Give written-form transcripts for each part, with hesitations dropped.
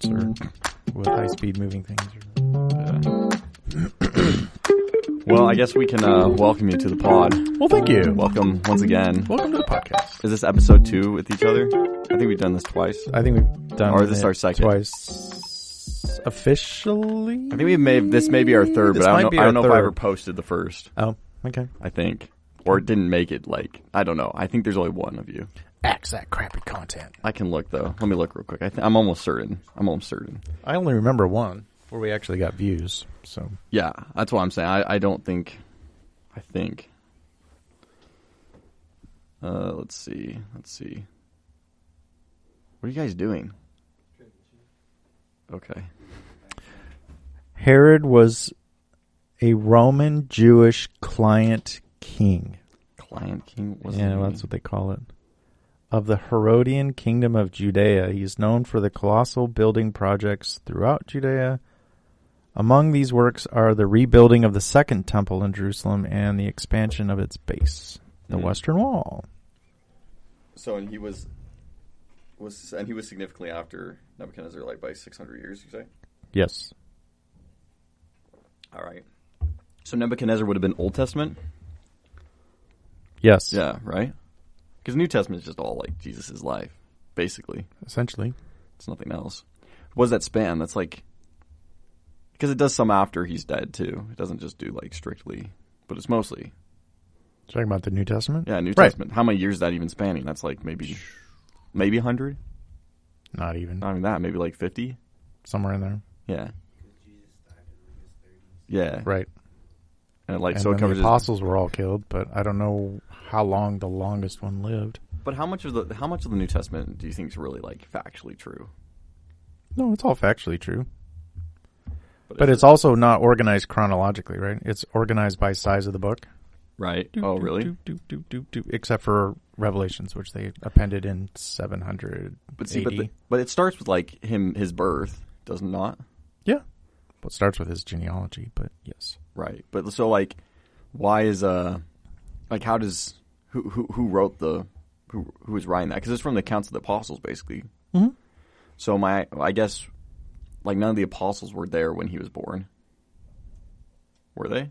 or with high-speed moving things. Well, I guess we can welcome you to the pod. Well, thank you. Welcome once again. Welcome to the podcast. Is this episode 2 with each other? I think we've done this twice. I think we've done Or is this our second? Twice officially. I think this may be our third, but I don't know if I ever posted the first. Oh, okay. I think. Or it didn't make it, I don't know. I think there's only one of you. Axe that crappy content. I can look, though. Let me look real quick. I'm almost certain. I only remember one where we actually got views, so. Yeah, that's what I'm saying. I don't think. I think. Let's see. What are you guys doing? Okay. Herod was a Roman Jewish client king. Client king? Yeah, that's what they call it. Of the Herodian kingdom of Judea. He is known for the colossal building projects throughout Judea. Among these works are the rebuilding of the Second Temple in Jerusalem and the expansion of its base, the Western Wall. So, and he was significantly after Nebuchadnezzar, by 600 years, you say? Yes. All right. So Nebuchadnezzar would have been Old Testament? Yes. Yeah, right? Because New Testament is just all Jesus' life, basically. Essentially. It's nothing else. What does that span? That's because it does some after he's dead, too. It doesn't just do, strictly, but it's mostly. Talking about the New Testament? Yeah, New Testament. How many years is that even spanning? That's maybe 100? Not even. Not even that. Maybe 50? Somewhere in there. Yeah. Yeah. Right. And so it covers the apostles were all killed, but I don't know how long the longest one lived. But how much of the New Testament do you think is really factually true? No, it's all factually true. But it's also not organized chronologically, right? It's organized by size of the book. Right. Oh, really? Except for Revelations, which they appended in 700 But see, AD. but it starts with his birth, does it not? Yeah. Well, it starts with his genealogy, but yes. Right. But so why is how does who wrote who was writing that? Because it's from the accounts of the apostles, basically. Mm-hmm. So I guess none of the apostles were there when he was born. Were they?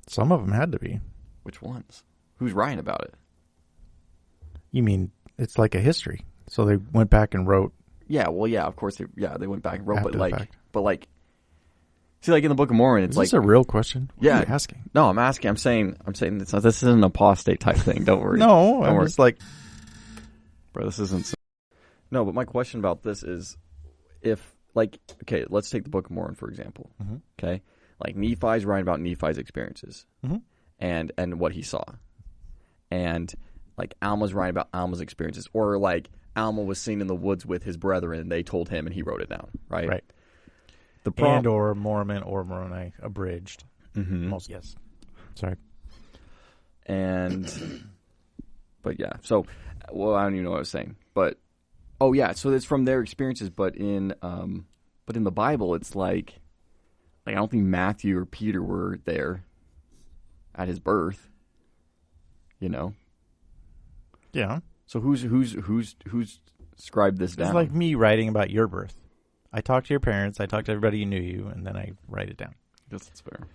Some of them had to be. Which ones? Who's writing about it? You mean it's like a history? So they went back and wrote. Yeah. Well, yeah. Of course, they went back and wrote, after the fact. See, in the Book of Mormon, it's Is this a real question? What are you asking? No, I'm asking. I'm saying this isn't an apostate type thing. Don't worry. No, I'm just bro, this isn't. No, but my question about this is, if okay, let's take the Book of Mormon for example. Mm-hmm. Okay, Nephi's writing about Nephi's experiences, mm-hmm. and what he saw, and Alma's writing about Alma's experiences, or Alma was seen in the woods with his brethren, and they told him, and he wrote it down. Right. Right. Or Mormon or Moroni abridged. Mm-hmm. Yes. Sorry. But yeah, so I don't even know what I was saying. But so it's from their experiences. But in the Bible, it's I don't think Matthew or Peter were there at his birth. Yeah. So who's scribed this down? It's like me writing about your birth. I talked to your parents, I talked to everybody who knew you, and then I write it down. I guess that's fair.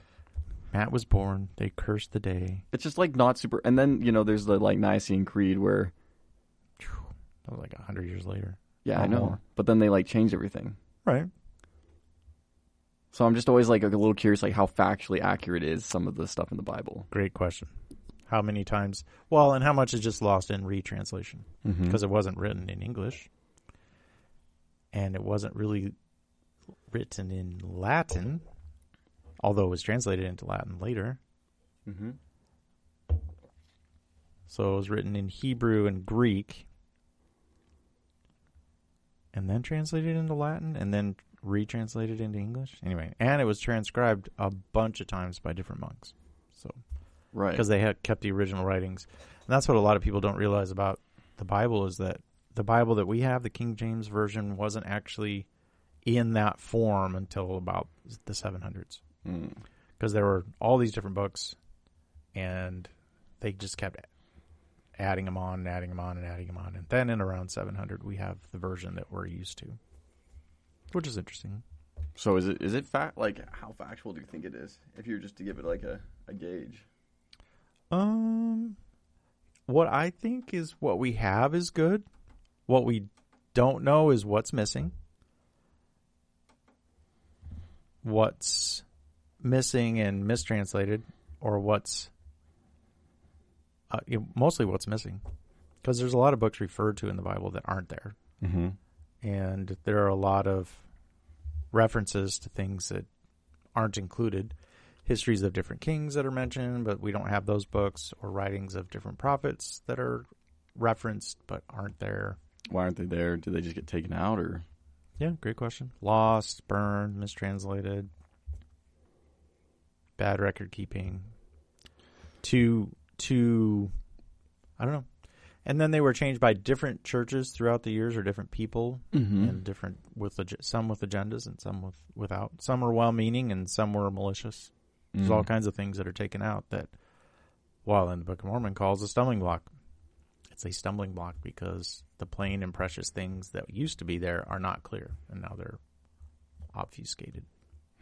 Matt was born. They cursed the day. It's just not super. And then there's the Nicene Creed where that was 100 years later. Yeah, I know. More. But then they changed everything. Right. So I'm just always a little curious how factually accurate is some of the stuff in the Bible. Great question. How many times? Well, and how much is just lost in retranslation because it wasn't written in English. And it wasn't really written in Latin, although it was translated into Latin later. Mm-hmm. So it was written in Hebrew and Greek, and then translated into Latin, and then retranslated into English. Anyway, and it was transcribed a bunch of times by different monks. So, right, because they had kept the original writings, and that's what a lot of people don't realize about the Bible is that the Bible that we have, the King James Version, wasn't actually in that form until about the 700s. Because there were all these different books, and they just kept adding them on and adding them on and adding them on. And then in around 700, we have the version that we're used to. which is interesting. So is it fact? Like, how factual do you think it is? If you were just to give it like a gauge. What I think is what we have is good. What we don't know is what's missing. What's missing and mistranslated, or what's mostly what's missing, because there's a lot of books referred to in the Bible that aren't there, and there are a lot of references to things that aren't included. Histories of different kings that are mentioned, but we don't have those books, or writings of different prophets that are referenced but aren't there. Why aren't they there? Did they just get taken out, or? Yeah, great question. Lost, burned, mistranslated, bad record keeping. I don't know. And then they were changed by different churches throughout the years, or different people, and different some with agendas and some without. Some were well-meaning and some were malicious. There's all kinds of things that are taken out that, while in the Book of Mormon calls a stumbling block. It's a stumbling block because the plain and precious things that used to be there are not clear, and now they're obfuscated.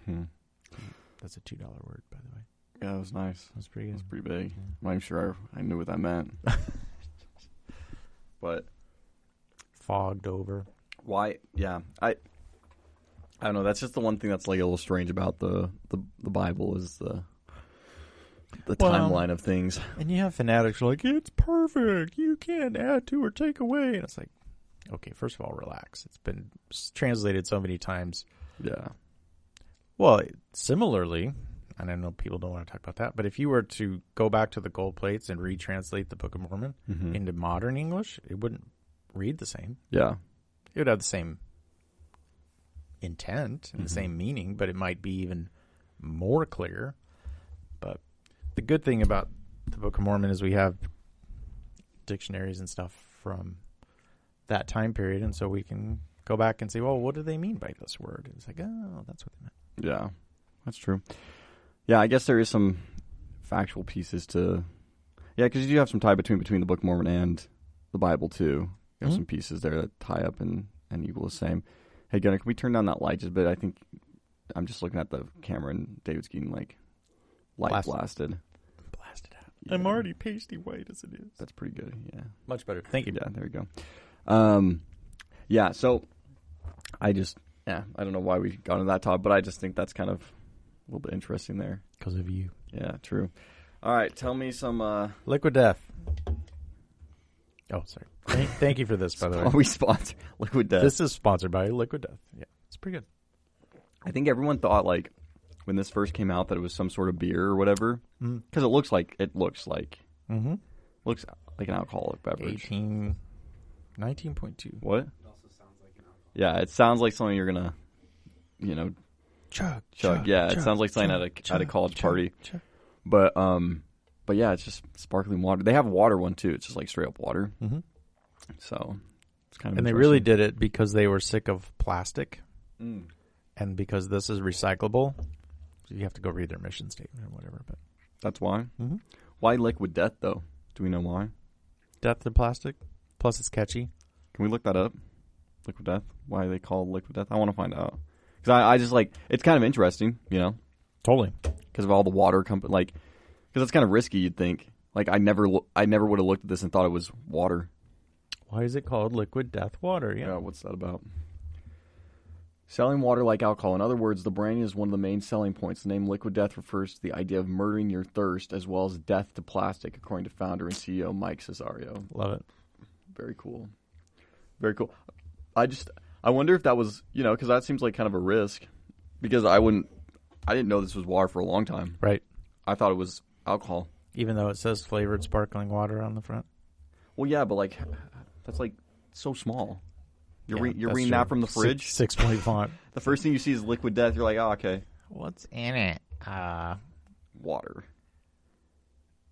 That's a $2 word, by the way. Yeah, that was nice. That's pretty good. That's pretty big. I'm not even sure I knew what that meant. But fogged over. Why? Yeah, I don't know. That's just the one thing that's like a little strange about the Bible is the timeline of things. And you have fanatics who are like, it's perfect. You can't add to or take away. And it's like, okay, first of all, relax. It's been translated so many times. Yeah. Well, similarly, and I know people don't want to talk about that, but if you were to go back to the gold plates and retranslate the Book of Mormon into modern English, it wouldn't read the same. Yeah. It would have the same intent and the same meaning, but it might be even more clear. But the good thing about the Book of Mormon is we have dictionaries and stuff from that time period, and so we can go back and say, well, what do they mean by this word? And it's like, oh, that's what they meant. Yeah, that's true. Yeah, I guess there is some factual pieces to... Yeah, because you do have some tie between the Book of Mormon and the Bible, too. You have some pieces there that tie up and equal the same. Hey, Gunnar, can we turn down that light just a bit? I think I'm just looking at the camera, and David's getting, like, light blasted. Blasted out. Yeah. I'm already pasty white as it is. That's pretty good, yeah. Much better. Thank you. Yeah, there we go. Yeah, so I don't know why we got into that topic, but I just think that's kind of a little bit interesting there. Because of you. Yeah, true. All right, tell me some... Liquid Death. Oh, sorry. Thank you for this, by the way. Are we sponsored? Liquid Death. This is sponsored by Liquid Death. Yeah, it's pretty good. I think everyone thought, like, when this first came out that it was some sort of beer or whatever. Because it looks like looks like an alcoholic beverage. 19.2. What? It also sounds like an alcoholic. Yeah, it sounds like something you're going to, chug. Yeah, it sounds like something at a college party. But yeah, it's just sparkling water. They have a water one too. It's just like straight up water. So it's kind of. And they really did it because they were sick of plastic, and because this is recyclable. So you have to go read their mission statement or whatever. But that's why. Why Liquid Death though? Do we know why? Death to plastic. Plus, it's catchy. Can we look that up? Liquid Death. Why they call Liquid Death? I want to find out. Because I just like it's kind of interesting, Totally. Because of all the water company, like, because it's kind of risky. You'd think. Like I never would have looked at this and thought it was water. Why is it called Liquid Death Water? Yeah, what's that about? Selling water like alcohol. In other words, the branding is one of the main selling points. The name Liquid Death refers to the idea of murdering your thirst as well as death to plastic, according to founder and CEO Mike Cesario. Love it. Very cool. Very cool. I wonder if that was, because that seems like kind of a risk. Because I didn't know this was water for a long time. Right. I thought it was alcohol. Even though it says flavored sparkling water on the front. Well, yeah, but like, that's like so small. You're reading that from the fridge? 6-point font. The first thing you see is Liquid Death. You're like, oh, okay. What's in it? Water.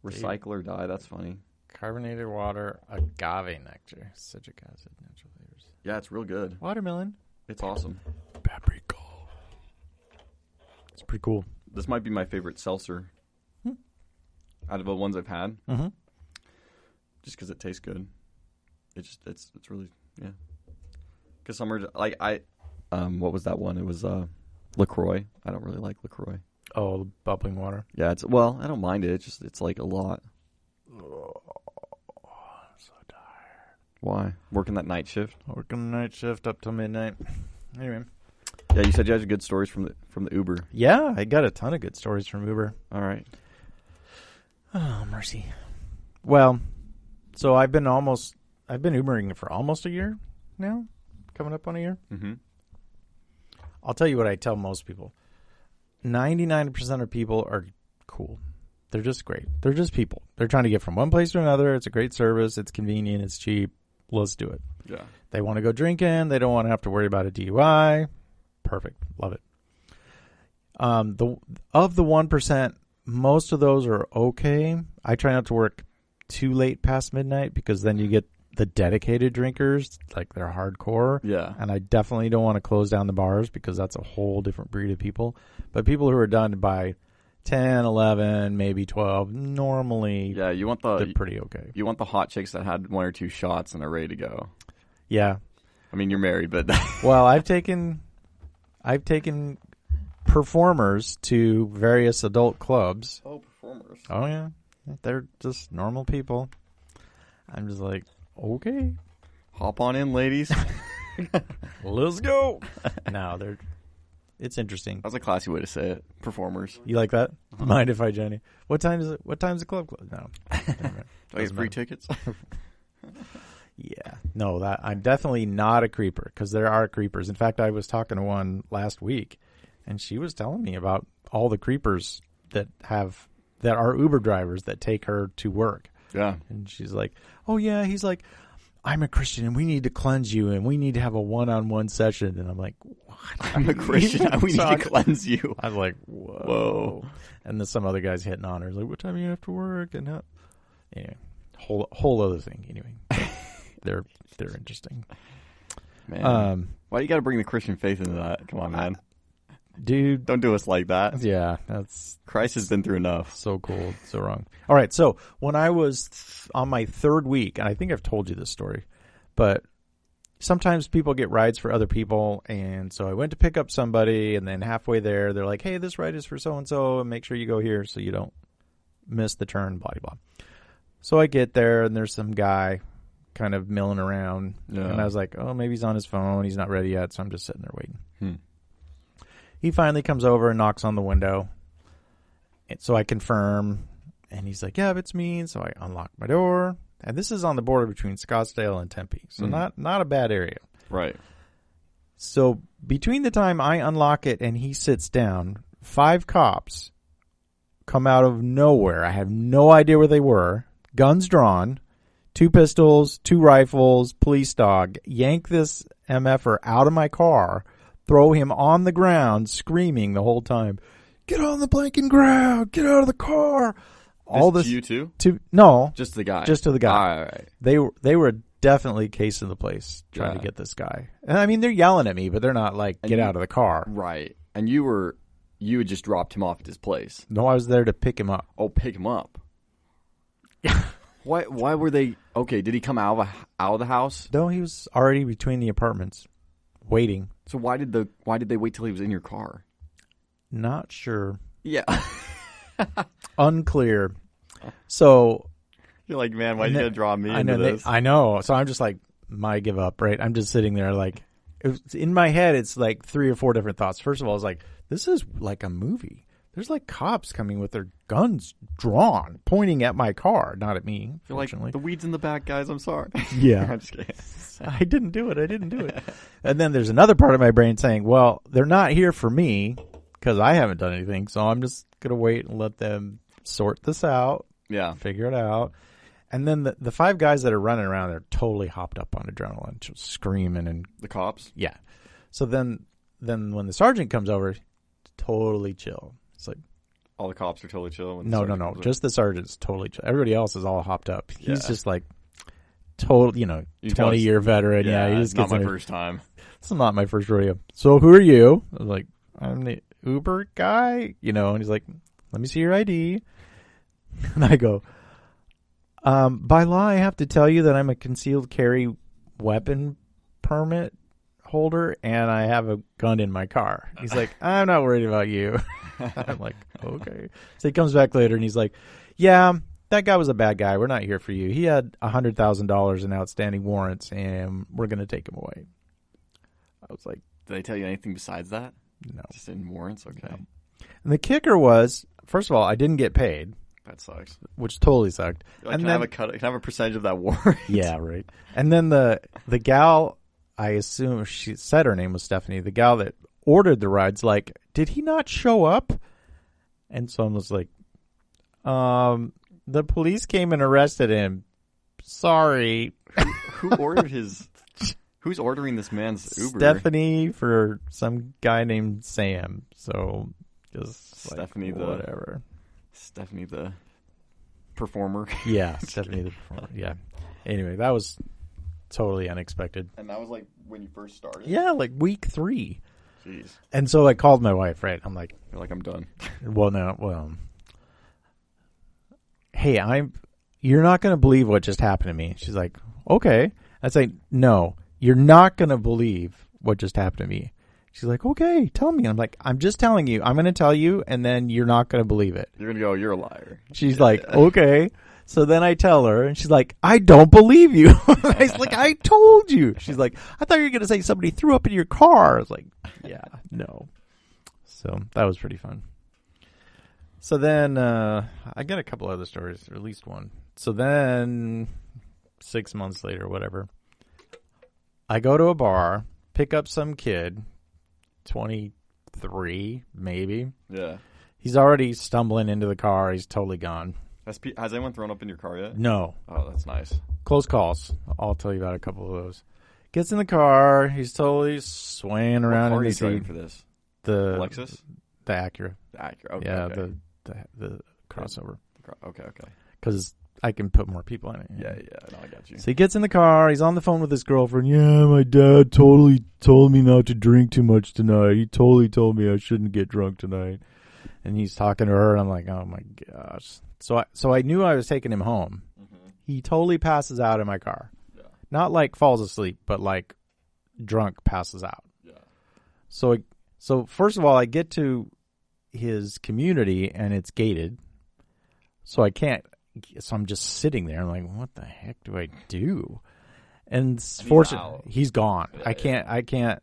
Recycle or die. That's funny. Carbonated water, agave nectar, citric acid, natural flavors. Yeah, it's real good. Watermelon. It's awesome. Paprika. It's pretty cool. This might be my favorite seltzer out of the ones I've had. Just because it tastes good. It's really, yeah. Because some are like what was that one? It was LaCroix. I don't really like LaCroix. Oh, the bubbling water. Yeah, I don't mind it. It's like a lot. Oh, I'm so tired. Why? Working that night shift? Working the night shift up till midnight. Anyway. Yeah, you said you had good stories from the Uber. Yeah, I got a ton of good stories from Uber. All right. Oh, mercy. Well, so I've been Ubering for almost a year now, coming up on a year. Mm-hmm. I'll tell you what I tell most people. 99% of people are cool. They're just great. They're just people. They're trying to get from one place to another. It's a great service. It's convenient. It's cheap. Let's do it. Yeah. They want to go drinking. They don't want to have to worry about a DUI. Perfect. Love it. Of the 1%, most of those are okay. I try not to work too late past midnight because then you get the dedicated drinkers, like they're hardcore. Yeah. And I definitely don't want to close down the bars because that's a whole different breed of people. But people who are done by 10, 11, maybe 12, normally they're pretty okay. You want the hot chicks that had 1 or 2 shots and are ready to go. Yeah. I mean, you're married, but... Well, I've taken performers to various adult clubs. Oh, performers. Oh, yeah. They're just normal people. I'm just like, okay. Hop on in, ladies. Let's go. No, it's interesting. That's a classy way to say it. Performers. You like that? Uh-huh. Mind if I, Jenny? What time is it? What time's the club close? No. Do I get free tickets? Yeah. No, I'm definitely not a creeper because there are creepers. In fact, I was talking to one last week, and she was telling me about all the creepers that are Uber drivers that take her to work. Yeah. And she's like, oh, yeah. He's like, I'm a Christian, and we need to cleanse you, and we need to have a one-on-one session. And I'm like, what? I'm a Christian, and we need to cleanse you. I was like, whoa. And then some other guy's hitting on her. He's like, what time do you have to work? And anyway, whole other thing. Anyway, they're interesting. Man, why you got to bring the Christian faith into that? Come on, man. Dude. Don't do us like that. Yeah. Christ has been through enough. So cool. So wrong. All right. So when I was on my third week, and I think I've told you this story, but sometimes people get rides for other people. And so I went to pick up somebody, and then halfway there, they're like, hey, this ride is for so-and-so, and make sure you go here so you don't miss the turn, blah, blah, blah. So I get there, and there's some guy kind of milling around. Yeah. And I was like, oh, maybe he's on his phone. He's not ready yet. So I'm just sitting there waiting. He finally comes over and knocks on the window. And so I confirm, and he's like, yeah, it's me. And so I unlock my door. And this is on the border between Scottsdale and Tempe. So not a bad area. Right. So between the time I unlock it and he sits down, 5 cops come out of nowhere. I have no idea where they were. Guns drawn, 2 pistols, 2 rifles, police dog, yank this MFer out of my car, throw him on the ground, screaming the whole time, get on the blanking ground, get out of the car. All this to you too? No. Just the guy. Just to the guy. All right. They were definitely casing the place trying to get this guy. And I mean, they're yelling at me, but they're not like, get out of the car. Right. And you had just dropped him off at his place. No, I was there to pick him up. Oh, pick him up. Yeah. Why were they okay? Did he come out of the house? No, he was already between the apartments, waiting. So why did they wait till he was in your car? Not sure. Yeah. Unclear. So you're like, man, why are you gonna draw me into this? I know. So I'm just like, I give up. Right? I'm just sitting there like, in my head, it's like 3 or 4 different thoughts. First of all, it's like, this is like a movie. There's like cops coming with their guns drawn, pointing at my car, not at me. You're like, the weed's in the back, guys. I'm sorry. Yeah. I'm just kidding. I didn't do it. And then there's another part of my brain saying, well, they're not here for me because I haven't done anything. So I'm just going to wait and let them sort this out. Yeah. Figure it out. And then the 5 guys that are running around, they're totally hopped up on adrenaline, just screaming. And the cops? Yeah. So then when the sergeant comes over, totally chill. It's like all the cops are totally chill. No. Just the sergeant's totally chill. Everybody else is all hopped up. He's just like total, 20-year veteran. Yeah, he just not my first time. It's not my first rodeo. So who are you? I was like, I'm the Uber guy. And he's like, let me see your ID. And I go, by law, I have to tell you that I'm a concealed carry weapon permit holder and I have a gun in my car. He's like, I'm not worried about you. I'm like, okay. So he comes back later and he's like, yeah, that guy was a bad guy. We're not here for you. He had $100,000 in outstanding warrants and we're going to take him away. I was like, did they tell you anything besides that? No. Just in warrants? Okay. No. And the kicker was, first of all, I didn't get paid. That sucks. Which totally sucked. Like, and can I have a percentage of that warrant? Yeah, right. And then the gal, I assume she said her name was Stephanie, the gal that ordered the rides, like, did he not show up? And so I was like, the police came and arrested him. Sorry. Who ordered his... Who's ordering this man's Uber? Stephanie for some guy named Sam. So just Stephanie like, whatever. Stephanie the performer. Yeah, Stephanie the performer. Yeah. Anyway, that was totally unexpected. And that was like when you first started? Yeah, like week 3. Jeez. And so I called my wife, right? I'm like... You're like, I'm done. Hey, you're not going to believe what just happened to me. She's like, okay. I say, no, you're not going to believe what just happened to me. She's like, okay, tell me. I'm like, I'm just telling you. I'm going to tell you, and then you're not going to believe it. You're going to go, you're a liar. She's like, okay. So then I tell her, and she's like, I don't believe you. I was like, I told you. She's like, I thought you were going to say somebody threw up in your car. I was like, yeah, no. So that was pretty fun. So then I got a couple other stories, or at least one. So then 6 months later, whatever, I go to a bar, pick up some kid, 23 maybe. Yeah. He's already stumbling into the car. He's totally gone. Has anyone thrown up in your car yet? No. Oh, that's nice. Close calls. I'll tell you about a couple of those. Gets in the car. He's totally swaying around. What car are you driving for this? The Lexus? The Acura. The Acura. Okay. Yeah, okay. the crossover. Okay. Because I can put more people in it. Yeah. No, I got you. So he gets in the car. He's on the phone with his girlfriend. Yeah, my dad totally told me not to drink too much tonight. He totally told me I shouldn't get drunk tonight. And he's talking to her, and I'm like, oh my gosh. So I knew I was taking him home. Mm-hmm. He totally passes out in my car. Yeah. Not like falls asleep, but like drunk passes out. Yeah. So first of all, I get to his community, and it's gated. So I can't. So I'm just sitting there. I'm like, what the heck do I do? And fortunately, he's gone. Yeah, I can't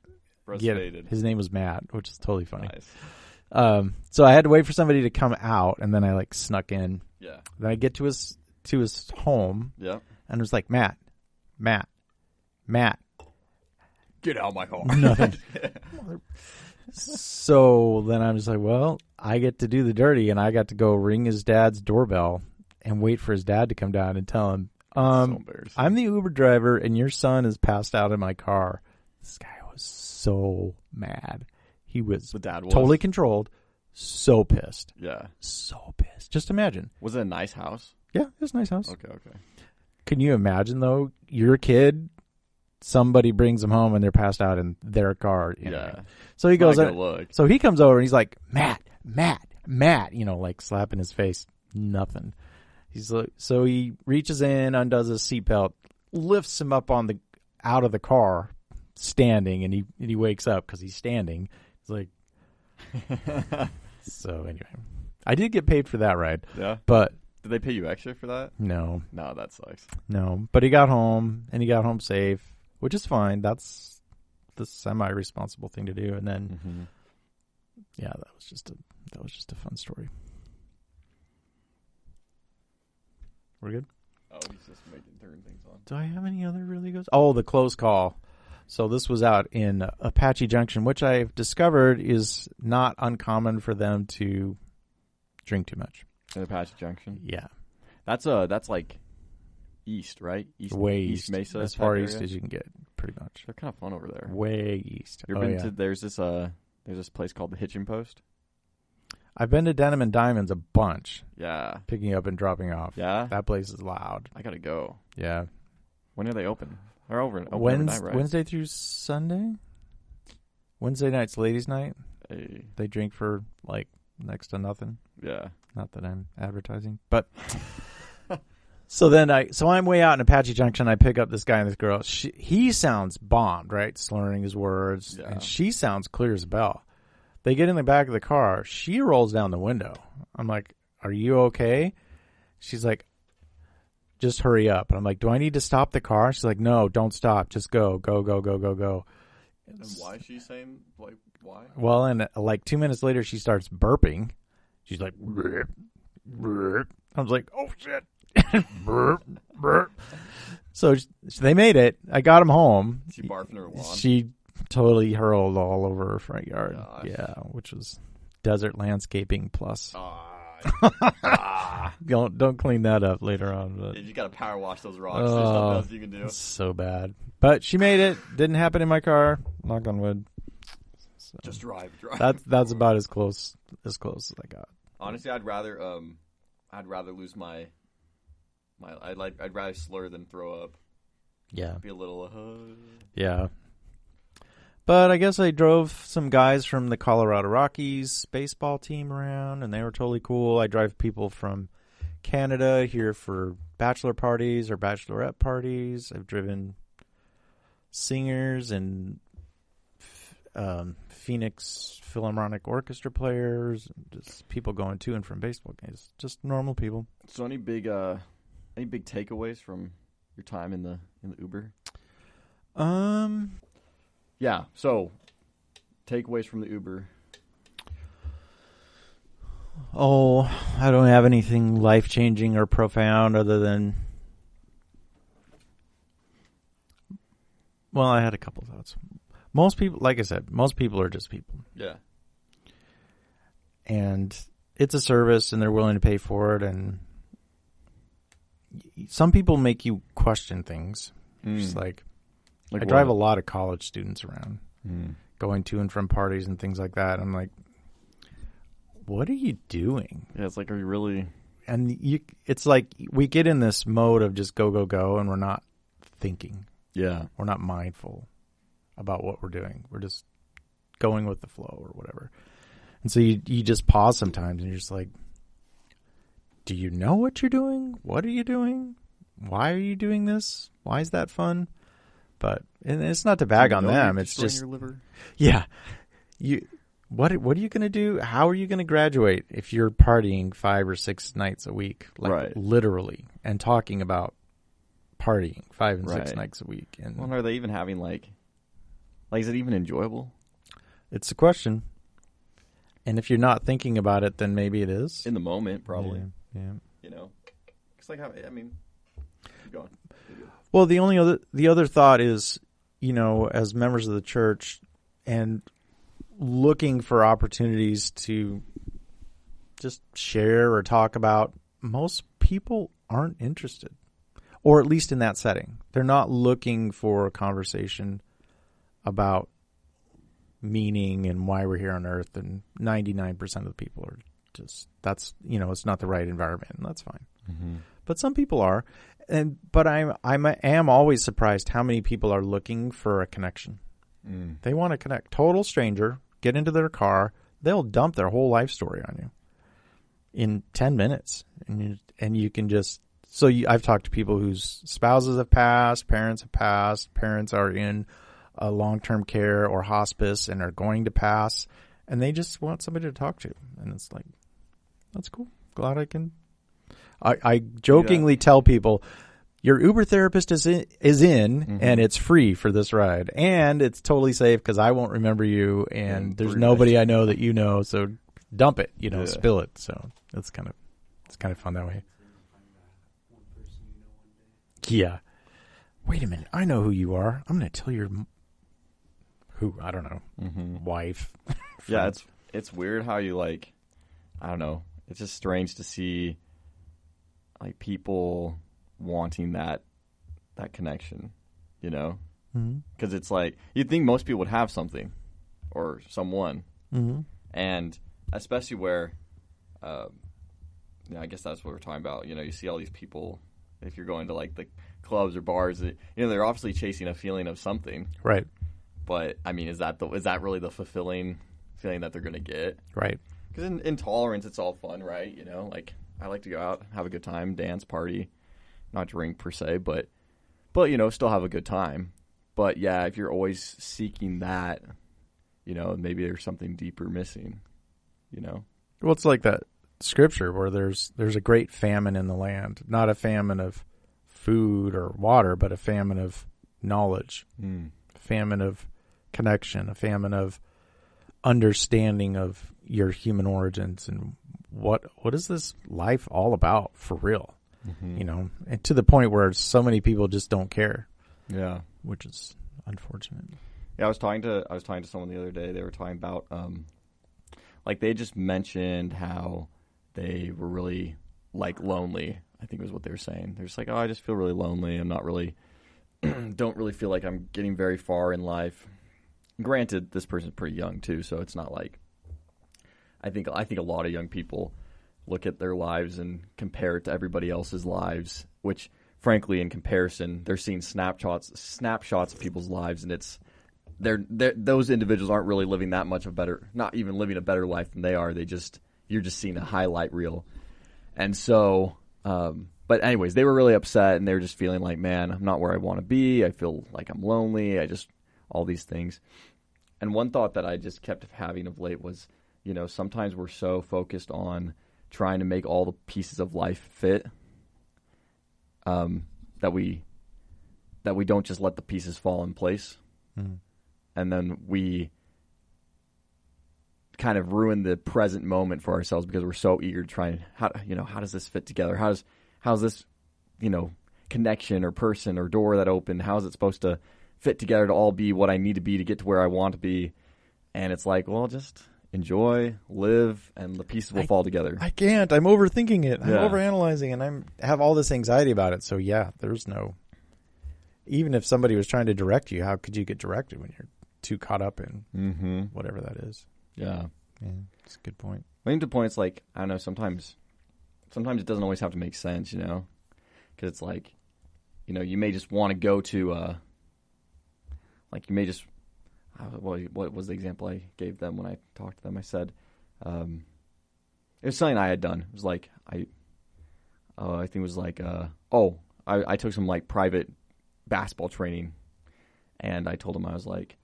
get it. His name was Matt, which is totally funny. Nice. So I had to wait for somebody to come out, and then I like snuck in. Yeah. Then I get to his home. Yeah. And it was like, Matt. Get out of my car. Nothing. So then I'm just like, well, I get to do the dirty, and I got to go ring his dad's doorbell and wait for his dad to come down and tell him, so I'm the Uber driver, and your son is passed out in my car. This guy was so mad. He was, totally controlled, so pissed. Yeah. So pissed. Just imagine. Was it a nice house? Yeah, it was a nice house. Okay. Can you imagine, though, your kid, somebody brings them home and they're passed out in their car? Yeah. So he goes, so he comes over and he's like, Matt, like slapping his face. Nothing. He's like, so he reaches in, undoes his seatbelt, lifts him up out of the car, standing, and he wakes up because he's standing. It's like, so anyway, I did get paid for that ride. Yeah. But did they pay you extra for that? No. No, that sucks. No, but he got home, and he got home safe, which is fine. That's the semi-responsible thing to do. And then, yeah, that was just a fun story. We're good? Oh, he's just turning things on. Do I have any other really good? Oh, the close call. So this was out in Apache Junction, which I've discovered is not uncommon for them to drink too much. In Apache Junction? Yeah. That's like east, right? East Mesa. As far east as you can get, pretty much. They're kind of fun over there. Way east. You've been to, there's this place called the Hitching Post. I've been to Denim and Diamonds a bunch. Yeah. Picking up and dropping off. Yeah? That place is loud. I gotta go. Yeah. When are they open? They're open every night, right? Wednesday through Sunday? Wednesday night's ladies' night. Hey. They drink for like next to nothing. Yeah. Not that I'm advertising, but So I'm way out in Apache Junction. I pick up this guy and this girl. He sounds bombed, right? Slurring his words. Yeah. And she sounds clear as a bell. They get in the back of the car. She rolls down the window. I'm like, are you okay? She's like, just hurry up. And I'm like, do I need to stop the car? She's like, no, don't stop. Just go. Go, go, go, go, go. And why is she saying, like, why? Well, and like 2 minutes later, she starts burping. She's like, burp, burp. I was like, oh, shit. Burp, burp. So they made it. I got him home. She barfed in her lawn. She totally hurled all over her front yard. Gosh. Yeah, which was desert landscaping plus. Don't clean that up later on. But. You just gotta power wash those rocks. There's nothing else you can do. It's so bad. But she made it. Didn't happen in my car. Knock on wood. So just drive. That's about as close as I got. Honestly, I'd rather lose my I'd rather slur than throw up. Yeah. Be a little Yeah. But I guess I drove some guys from the Colorado Rockies baseball team around, and they were totally cool. I drive people from Canada here for bachelor parties or bachelorette parties. I've driven singers and Phoenix Philharmonic Orchestra players, just people going to and from baseball games. Just normal people. So any big takeaways from your time in the Uber? Yeah, so takeaways from the Uber. Oh, I don't have anything life-changing or profound other than... Well, I had a couple thoughts. Most people, like I said, most people are just people. Yeah. And it's a service, and they're willing to pay for it, and some people make you question things. Just like I drive a lot of college students around, going to and from parties and things like that. I'm like, what are you doing? Yeah, it's like, are you really? And it's like we get in this mode of just go, go, go, and we're not thinking. Yeah. We're not mindful about what we're doing. We're just going with the flow or whatever. And so you just pause sometimes, and you're just like, do you know what you're doing? What are you doing? Why are you doing this? Why is that fun? But and it's not to bag on them. It's just your liver? Yeah. What are you going to do? How are you going to graduate if you're partying 5 or 6 nights a week, like literally, and talking about partying 5 and 6 nights a week? And well, are they even having like is it even enjoyable? It's a question. And if you're not thinking about it, then maybe it is in the moment, probably. Yeah. You know, it's like keep going. Well, the other thought is, as members of the church and looking for opportunities to just share or talk about, most people aren't interested, or at least in that setting. They're not looking for a conversation about meaning and why we're here on earth, and 99% of the people are just, that's, it's not the right environment, and that's fine. Mm-hmm. But some people are. But I am always surprised how many people are looking for a connection. They want to connect. Total stranger, get into their car, they'll dump their whole life story on you in 10 minutes. And you can just... So I've talked to people whose spouses have passed, parents are in long-term care or hospice and are going to pass, and they just want somebody to talk to. And it's like, that's cool. Glad I can... I jokingly tell people, your Uber therapist is in mm-hmm. and it's free for this ride, and it's totally safe because I won't remember you, and there's nobody I know that you know, so dump it, spill it. So it's kind of fun that way. Yeah. Wait a minute, I know who you are. I'm going to tell your I don't know, wife. Yeah, it's weird how you I don't know. It's just strange to see people wanting that connection, because it's you'd think most people would have something or someone, and especially where, I guess that's what we're talking about. You see all these people, if you're going to the clubs or bars, they're obviously chasing a feeling of something, right? But I mean, is that really the fulfilling feeling that they're going to get, right? Because in tolerance, it's all fun, right? I like to go out, have a good time, dance, party. not drink per se, but still have a good time. But yeah, if you're always seeking that, maybe there's something deeper missing. Well, it's like that scripture where there's a great famine in the land, not a famine of food or water, but a famine of knowledge, a famine of connection, a famine of understanding of your human origins and what is this life all about for real, and to the point where so many people just don't care. Yeah, which is unfortunate. Yeah, I was talking to someone the other day. They were talking about like they just mentioned how they were really like lonely. I think was what they were saying. They're just like, oh, I just feel really lonely. I'm not really don't really feel like I'm getting very far in life. Granted, this person's pretty young too, so it's not like I think a lot of young people look at their lives and compare it to everybody else's lives, which frankly in comparison, they're seeing snapshots of people's lives, and it's those individuals aren't really living that much of better, not even living a better life than they are. You're just seeing a highlight reel. And so but anyways, they were really upset, and they were just feeling like, man, I'm not where I want to be. I feel like I'm lonely. All these things. And one thought that I just kept having of late was, sometimes we're so focused on trying to make all the pieces of life fit that we don't just let the pieces fall in place. Mm-hmm. And then we kind of ruin the present moment for ourselves because we're so eager to try and how does this fit together? How's this, connection or person or door that opened? How is it supposed to fit together to all be what I need to be to get to where I want to be? And it's like, well, just enjoy, live, and the pieces will fall together. I can't. I'm overthinking it. I'm overanalyzing, and I have all this anxiety about it. So yeah, there's no. Even if somebody was trying to direct you, how could you get directed when you're too caught up in whatever that is? Yeah, it's a good point. I think the point is like, I don't know. Sometimes it doesn't always have to make sense, because it's like, you may just want to go to. Like you may just, what was the example I gave them when I talked to them? I said, it was something I had done. It was like, I think it was like, I took some like private basketball training, and I told them I was like,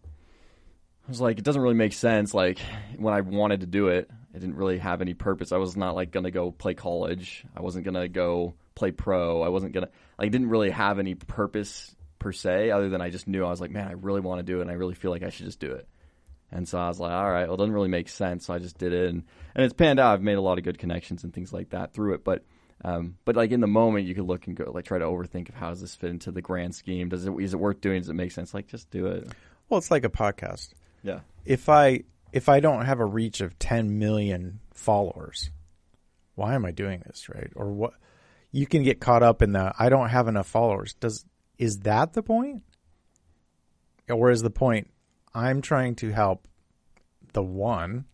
it doesn't really make sense. Like when I wanted to do it, it didn't really have any purpose. I was not like going to go play college. I wasn't going to go play pro. I wasn't going to, like, didn't really have any purpose per se, other than I just knew I was like, man, I really want to do it, and I really feel like I should just do it. And so I was like, all right, well, it doesn't really make sense, so I just did it, and it's panned out. I've made a lot of good connections and things like that through it, but like in the moment, you could look and go, like, try to overthink of how does this fit into the grand scheme? Is it worth doing? Does it make sense? Like, just do it. Well, it's like a podcast. Yeah. If I don't have a reach of 10 million followers, why am I doing this, right? Or what? You can get caught up in the I don't have enough followers. Is that the point? Or is the point I'm trying to help the one?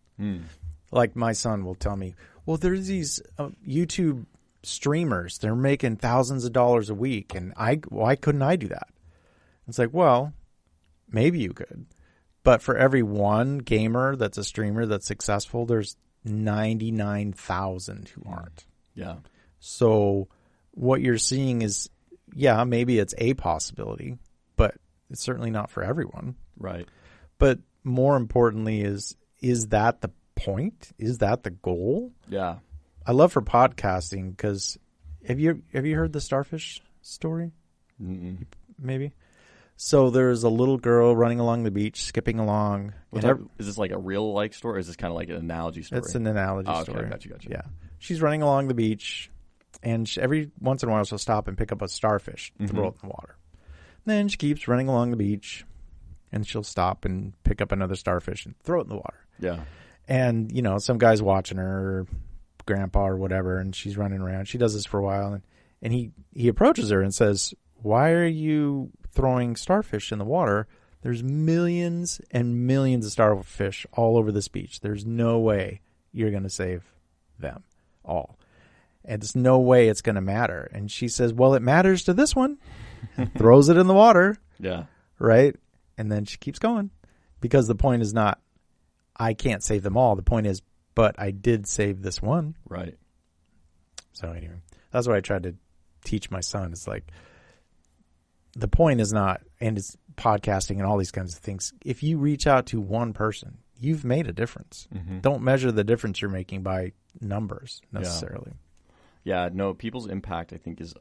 Like my son will tell me, well, there's these YouTube streamers. They're making thousands of dollars a week, and why couldn't I do that? It's like, well, maybe you could. But for every one gamer that's a streamer that's successful, there's 99,000 who aren't. Yeah. So what you're seeing is, yeah, maybe it's a possibility, but it's certainly not for everyone. Right. But more importantly is that the point? Is that the goal? Yeah. I love for podcasting because have you heard the starfish story? Mm-mm. Maybe. So there's a little girl running along the beach, skipping along. Is this like a real like story, or is this kind of like an analogy story? It's an analogy story. Gotcha. Yeah. She's running along the beach, and every once in a while she'll stop and pick up a starfish, throw it in the water. Then she keeps running along the beach, and she'll stop and pick up another starfish and throw it in the water. Yeah. And, some guy's watching her, or grandpa or whatever, and she's running around. She does this for a while, and he approaches her and says, why are you throwing starfish in the water? There's millions and millions of starfish all over this beach. There's no way you're going to save them all. And there's no way it's going to matter. And she says, well, it matters to this one. Throws it in the water. Yeah. Right? And then she keeps going. Because the point is not, I can't save them all. The point is, but I did save this one. Right. So anyway, that's what I tried to teach my son. It's like, the point is not, and it's podcasting and all these kinds of things. If you reach out to one person, you've made a difference. Mm-hmm. Don't measure the difference you're making by numbers necessarily. Yeah, no, people's impact, I think, is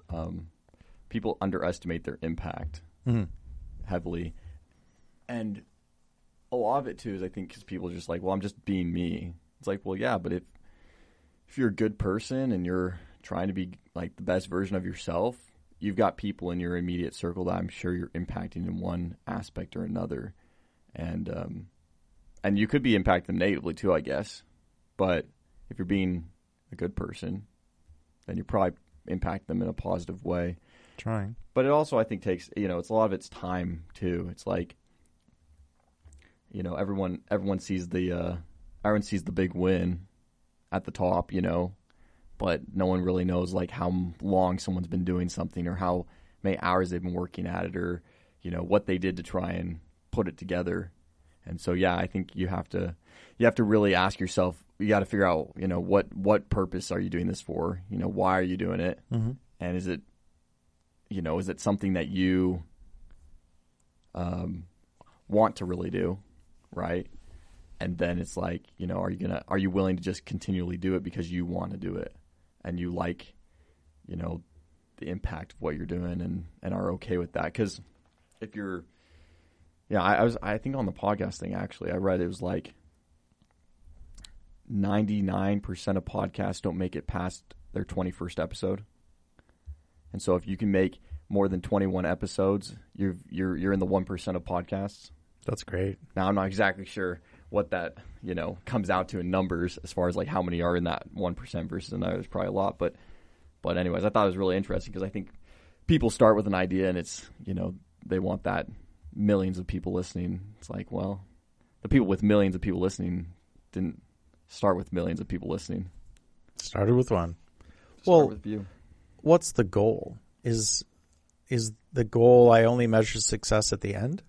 people underestimate their impact heavily. And a lot of it, too, is I think because people are just like, well, I'm just being me. It's like, well, yeah, but if you're a good person and you're trying to be like the best version of yourself, you've got people in your immediate circle that I'm sure you're impacting in one aspect or another. And you could be impacting them negatively, too, I guess. But if you're being a good person, then you probably impact them in a positive way. Trying. But it also, I think, takes, it's a lot of it's time, too. It's like, everyone sees the big win at the top, but no one really knows, like, how long someone's been doing something or how many hours they've been working at it or, what they did to try and put it together. And so, yeah, I think you have to really ask yourself, you got to figure out, what purpose are you doing this for? Why are you doing it? Mm-hmm. And is it something that you want to really do, right? And then it's like, are you willing to just continually do it because you want to do it and you like, the impact of what you're doing and are okay with that? Because if you're, I think on the podcast thing, actually, I read it was like 99% of podcasts don't make it past their 21st episode. And so if you can make more than 21 episodes, you're in the 1% of podcasts. That's great. Now, I'm not exactly sure what that, comes out to in numbers as far as like how many are in that 1% versus another. There's probably a lot. But anyways, I thought it was really interesting because I think people start with an idea and it's, they want that millions of people listening. It's like, well, the people with millions of people listening didn't start with millions of people listening. Started with one. Start with you. What's the goal? Is the goal I only measure success at the end?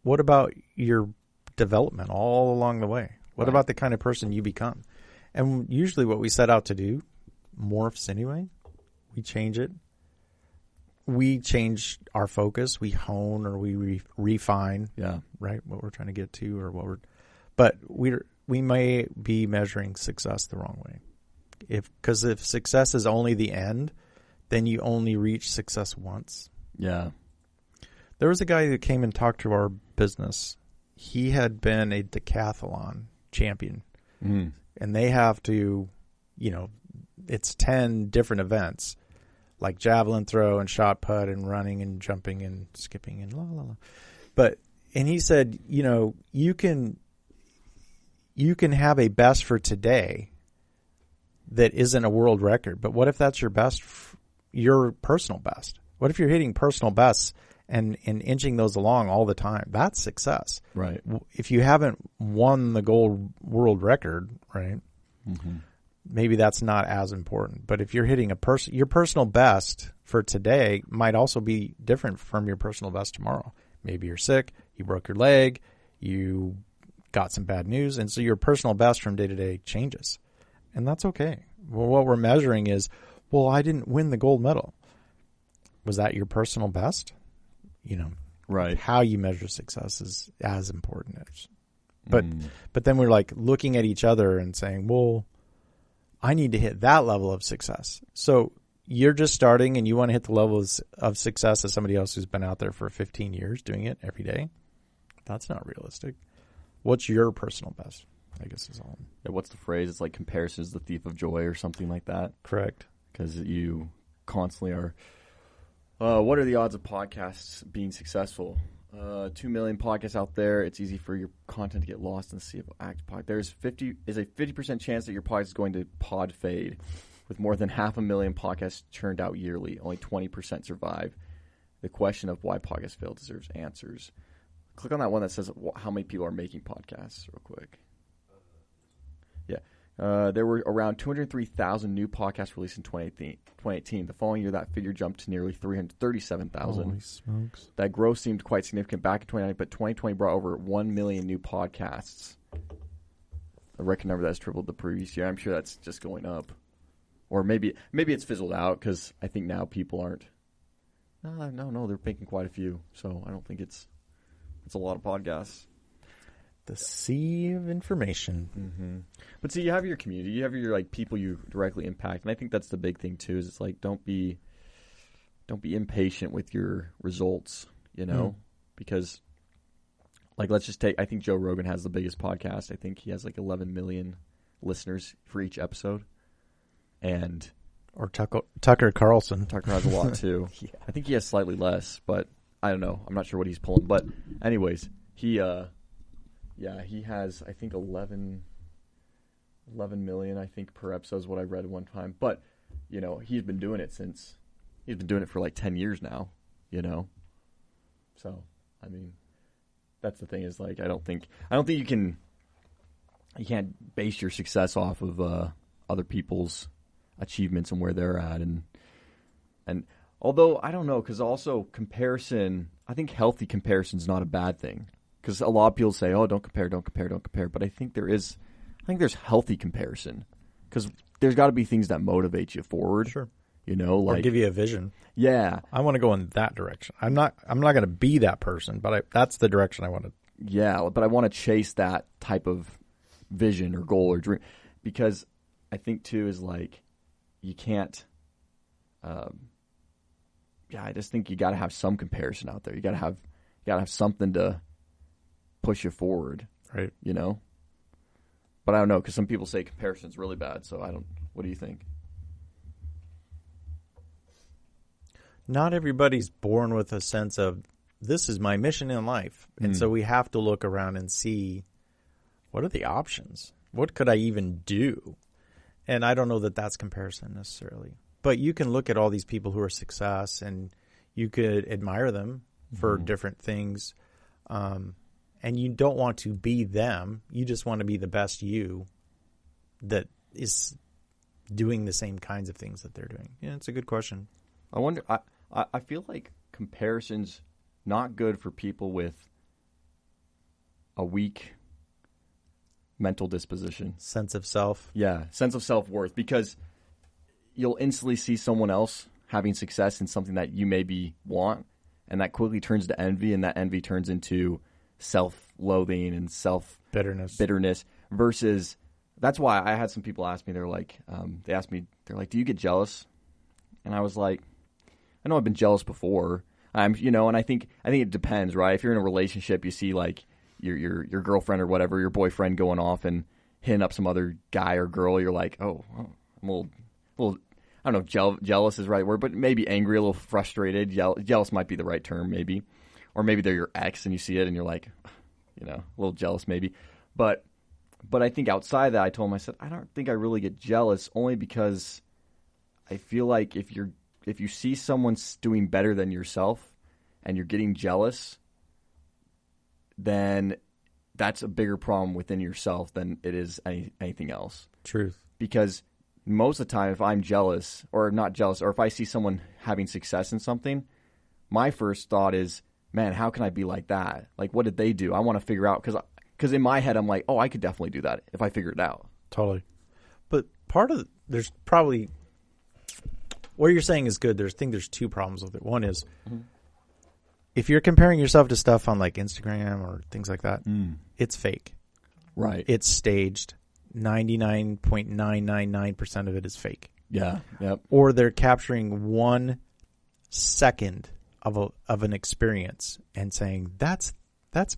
What about your development all along the way? What about the kind of person you become? And usually what we set out to do morphs anyway. We change it. We change our focus. We hone or we refine. Yeah. Right. What we're trying to get to or what we're. But we may be measuring success the wrong way. Because if success is only the end, then you only reach success once. Yeah. There was a guy who came and talked to our business. He had been a decathlon champion. Mm. And they have to, it's 10 different events, like javelin throw and shot put and running and jumping and skipping and la, la, la. And he said, you can have a best for today that isn't a world record. But what if that's your best, your personal best? What if you're hitting personal bests and inching those along all the time? That's success. Right. If you haven't won the gold world record, right, maybe that's not as important. But if you're hitting your personal best for today might also be different from your personal best tomorrow. Maybe you're sick, you broke your leg, you got some bad news, and so your personal best from day to day changes. And that's okay. Well, what we're measuring is, well, I didn't win the gold medal. Was that your personal best? Right. How you measure success is as important. But then we're like looking at each other and saying, well, I need to hit that level of success. So you're just starting and you want to hit the levels of success as somebody else who's been out there for 15 years doing it every day. That's not realistic. What's your personal best? I guess is all. Yeah, what's the phrase? It's like comparison is the thief of joy or something like that. Correct. Because you constantly are. What are the odds of podcasts being successful? 2 million podcasts out there. It's easy for your content to get lost in the sea of active podcasts. There's a 50% chance that your podcast is going to pod fade. With more than 500,000 podcasts churned out yearly, only 20% survive. The question of why podcasts fail deserves answers. Click on that one that says how many people are making podcasts real quick. Yeah. There were around 203,000 new podcasts released in 2018. The following year, that figure jumped to nearly 337,000. Holy smokes. That growth seemed quite significant back in 2019, but 2020 brought over 1 million new podcasts. A record number that's tripled the previous year. I'm sure that's just going up. Or maybe it's fizzled out because I think now people aren't. No, they're making quite a few. So I don't think it's a lot of podcasts. The sea of information. Mm-hmm. But see, you have your community, you have your like people you directly impact, and I think that's the big thing too. Is it's like don't be impatient with your results, because like let's just take. I think Joe Rogan has the biggest podcast. I think he has like 11 million listeners for each episode, and or Tucker Carlson. Tucker has a lot too. Yeah. I think he has slightly less, but I don't know. I'm not sure what he's pulling. But anyways, he has, I think, 11 million, I think, per episode is what I read one time. But, he's been doing it for like 10 years now, So, I mean, that's the thing is like, I don't think you can't base your success off of other people's achievements and where they're at. And although, I don't know, because also comparison, I think healthy comparison is not a bad thing. Because a lot of people say, "Oh, don't compare." But I think there's healthy comparison, because there's got to be things that motivate you forward. Sure, like or give you a vision. Yeah, I want to go in that direction. I'm not going to be that person, but that's the direction I want to. Yeah, but I want to chase that type of vision or goal or dream, because I think too is like you can't. I just think you got to have some comparison out there. You got to have something to push you forward, right? But I don't know, because some people say comparison's really bad. So what do you think? Not everybody's born with a sense of this is my mission in life, and so we have to look around and see what are the options. What could I even do? And I don't know that that's comparison necessarily, but you can look at all these people who are success, and you could admire them for different things. And you don't want to be them. You just want to be the best you that is doing the same kinds of things that they're doing. Yeah, it's a good question. I wonder. I feel like comparison's not good for people with a weak mental disposition. Sense of self. Yeah, sense of self-worth. Because you'll instantly see someone else having success in something that you maybe want, and that quickly turns to envy, and that envy turns into self-loathing and self-bitterness versus that's why I had some people ask me, they're like, do you get jealous? And I was like, I know I've been jealous before. And I think it depends, right? If you're in a relationship, you see like your girlfriend or whatever, your boyfriend going off and hitting up some other guy or girl, you're like, oh, I'm a little, I don't know, jealous is the right word, but maybe angry, a little frustrated. Jealous might be the right term, maybe. Or maybe they're your ex and you see it and you're like, a little jealous maybe. But I think outside that, I told him, I said, I don't think I really get jealous, only because I feel like if you see someone doing better than yourself and you're getting jealous, then that's a bigger problem within yourself than it is anything else. Truth. Because most of the time, if I'm jealous or not jealous, or if I see someone having success in something, my first thought is, man, how can I be like that? Like, what did they do? I want to figure out, because in my head, I'm like, oh, I could definitely do that if I figure it out. Totally. But there's probably, what you're saying is good. There's two problems with it. One is, if you're comparing yourself to stuff on like Instagram or things like that, it's fake. Right. It's staged. 99.999% of it is fake. Yeah. Yep. Or they're capturing 1 second of an experience and saying that's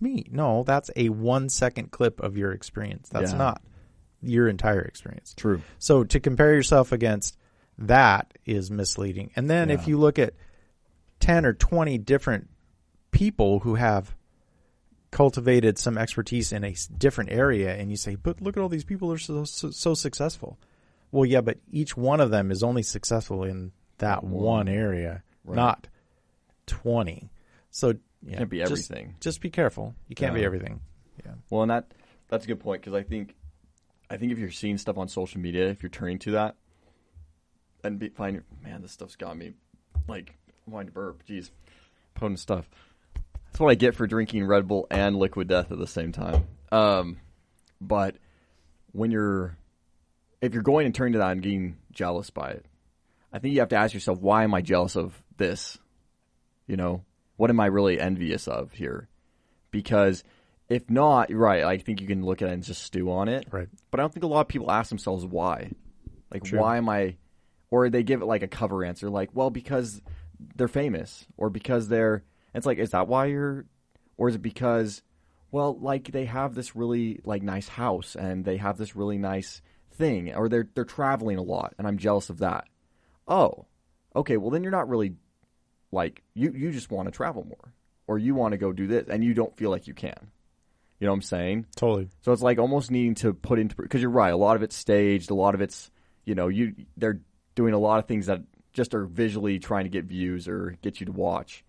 me. No, that's a 1 second clip of your experience. That's not your entire experience. True. So to compare yourself against that is misleading. And then if you look at 10 or 20 different people who have cultivated some expertise in a different area, and you say, but look at all these people are so successful. Well, yeah, but each one of them is only successful in that one area, not 20. So can't be everything. Just be careful. You can't be everything. Yeah. Well, and that's a good point, because I think if you're seeing stuff on social media, if you're turning to that and finding, man, this stuff's got me like wanting to burp. Jeez, potent stuff. That's what I get for drinking Red Bull and Liquid Death at the same time. But when you're if you're going and turning to that and getting jealous by it, I think you have to ask yourself, why am I jealous of this? You know, what am I really envious of here? Because if not, you're right, I think you can look at it and just stew on it. Right. But I don't think a lot of people ask themselves why. Like, True. why am I, or they give it like a cover answer, like, well, because they're famous, or because they're, it's like, is that why you're, or is it because, well, like, they have this really, like, nice house, and they have this really nice thing, or they're traveling a lot, and I'm jealous of that. Oh, okay, well, then you're not really, like, you just want to travel more, or you want to go do this, and you don't feel like you can. You know what I'm saying? Totally. So it's like almost needing to put into, because you're right, a lot of it's staged, a lot of it's, you know, they're doing a lot of things that just are visually trying to get views or get you to watch,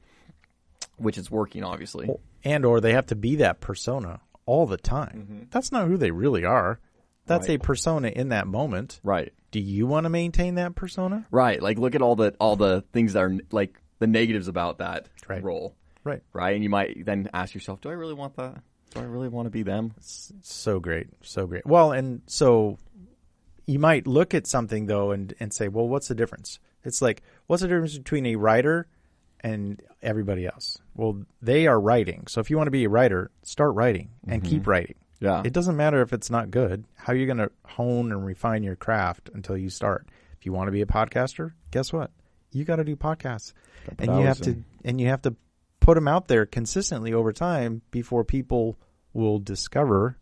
which is working, obviously. Or they have to be that persona all the time. Mm-hmm. That's not who they really are. That's Right. a persona in that moment. Right. Do you want to maintain that persona? Right. Like, look at all the things that are, like, the negatives about that Right. role. Right. Right. And you might then ask yourself, do I really want that? Do I really want to be them? It's so great. So great. Well, and so you might look at something, though, and say, well, what's the difference? It's like, what's the difference between a writer and everybody else? Well, they are writing. So if you want to be a writer, start writing and keep writing. Yeah. It doesn't matter if it's not good. How are you going to hone and refine your craft until you start? If you want to be a podcaster, guess what? You got to do podcasts. And you have to put them out there consistently over time before people will discover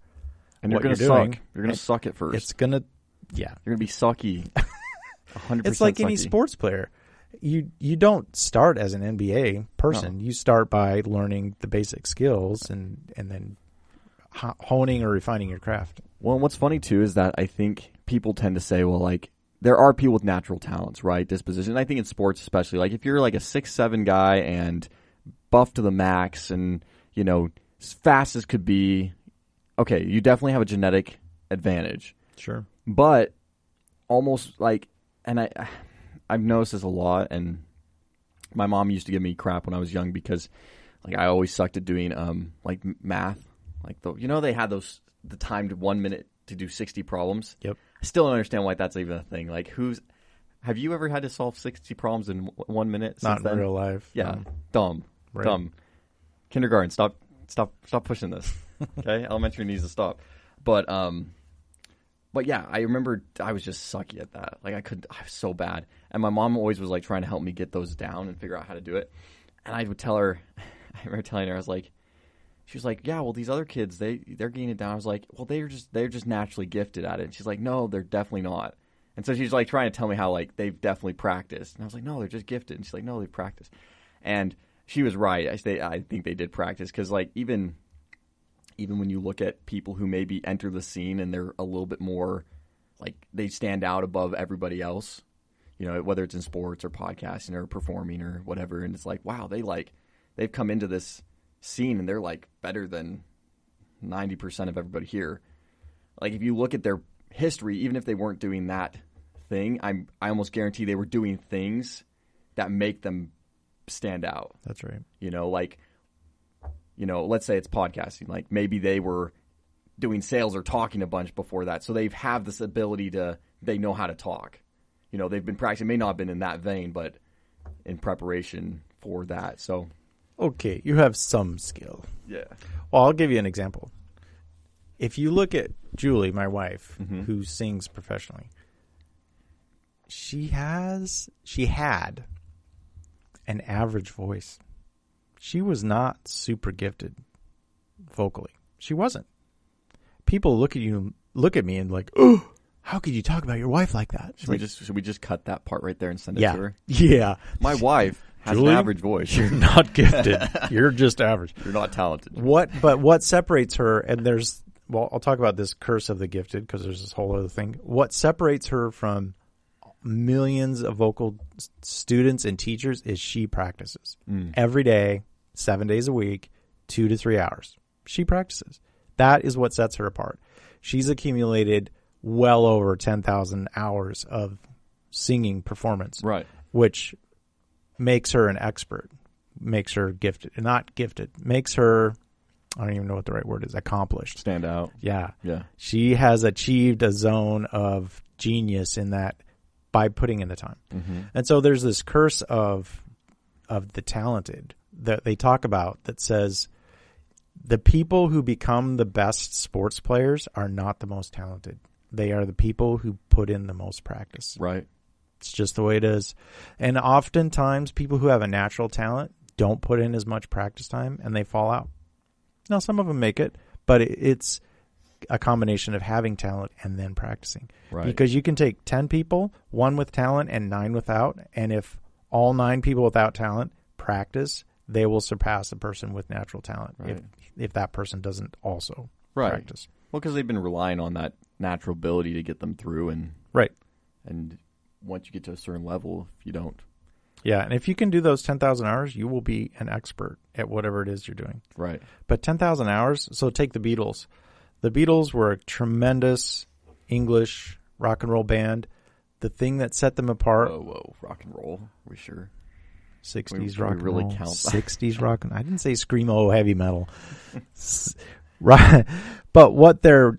And you're what going to you're doing. suck. You're going to suck at first. It's going to, yeah. You're going to be sucky. 100% It's like any sucky. sports player. You don't start as an NBA person. No. You start by learning the basic skills and then honing or refining your craft. Well, and what's funny, too, is that I think people tend to say, well, like, there are people with natural talents, right? Disposition. And I think in sports especially. Like, if you're like a 6'7" guy and buff to the max and, you know, as fast as could be, okay, you definitely have a genetic advantage. Sure. But almost like, and I've noticed this a lot, and my mom used to give me crap when I was young because, like, I always sucked at doing like math. Like, they had the timed 1 minute to do 60 problems. Yep. I still don't understand why that's even a thing. Like, have you ever had to solve 60 problems in 1 minute? Not since in then? real life. Yeah, dumb, Right. dumb. Kindergarten, stop pushing this. Okay, elementary needs to stop. But yeah, I remember I was just sucky at that. Like, I was so bad. And my mom always was like trying to help me get those down and figure out how to do it. And I would tell her, I remember telling her, I was like, she was like, yeah, well, these other kids, they're getting it down. I was like, well, they're just naturally gifted at it. And she's like, no, they're definitely not. And so she's like trying to tell me how, like, they've definitely practiced. And I was like, no, they're just gifted. And she's like, no, they've practiced. And she was right. I think they did practice because, like, even when you look at people who maybe enter the scene and they're a little bit more, like, they stand out above everybody else, you know, whether it's in sports or podcasting or performing or whatever. And it's like, wow, they've come into this scene and they're, like, better than 90% of everybody here. Like, if you look at their history, even if they weren't doing that thing, I almost guarantee they were doing things that make them stand out. That's right. You know, like, you know, let's say it's podcasting. Like, maybe they were doing sales or talking a bunch before that, so they have this ability they know how to talk. You know, they've been practicing. May not have been in that vein, but in preparation for that. So, Okay, you have some skill. yeah. Well, I'll give you an example. If you look at Julie, my wife, who sings professionally, she had an average voice. She was not super gifted vocally. She wasn't. People look at me and like, oh, how could you talk about your wife like that? Should we just cut that part right there and send it to her? Yeah. My wife has Julie, an average voice. You're not gifted. You're just average. You're not talented. But what separates her, and I'll talk about this curse of the gifted because there's this whole other thing. What separates her from millions of vocal students and teachers is she practices every day, 7 days a week, 2 to 3 hours. She practices. That is what sets her apart. She's accumulated well over 10,000 hours of singing performance, Right. which makes her an expert, makes her gifted, not gifted, makes her I don't even know what the right word is. Accomplished. Stand out. Yeah. Yeah. She has achieved a zone of genius in that by putting in the time. Mm-hmm. And so there's this curse of the talented that they talk about that says the people who become the best sports players are not the most talented. They are the people who put in the most practice. Right. It's just the way it is. And oftentimes people who have a natural talent don't put in as much practice time and they fall out. Now, some of them make it, but it's a combination of having talent and then practicing. Right. Because you can take 10 people, 1 with talent and 9 without, and if all 9 people without talent practice, they will surpass a person with natural talent right. if that person doesn't also right. practice. Well, because they've been relying on that natural ability to get them through, and right. And once you get to a certain level, if you don't. Yeah, and if you can do those 10,000 hours, you will be an expert at whatever it is you're doing. Right. But 10,000 hours, so take the Beatles. The Beatles were a tremendous English rock and roll band. The thing that set them apart... Whoa, rock and roll, are we sure? 60s rock and really roll. Count 60s rock and I didn't say screamo heavy metal. Right. But what their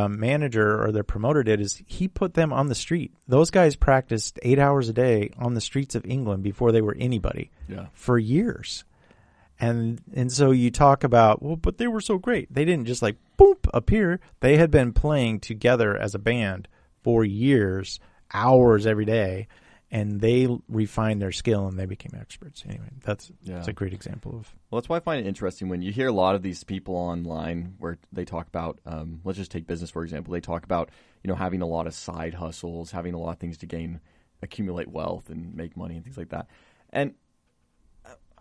manager or their promoter did is he put them on the street. Those guys practiced 8 hours a day on the streets of England before they were anybody for years. And so you talk about, well, but they were so great. They didn't just like, boom, appear. They had been playing together as a band for years, hours every day, and they refined their skill and they became experts. Anyway, that's a great example of. Well, that's why I find it interesting when you hear a lot of these people online where they talk about, let's just take business, for example. They talk about, having a lot of side hustles, having a lot of things to accumulate wealth and make money and things like that. And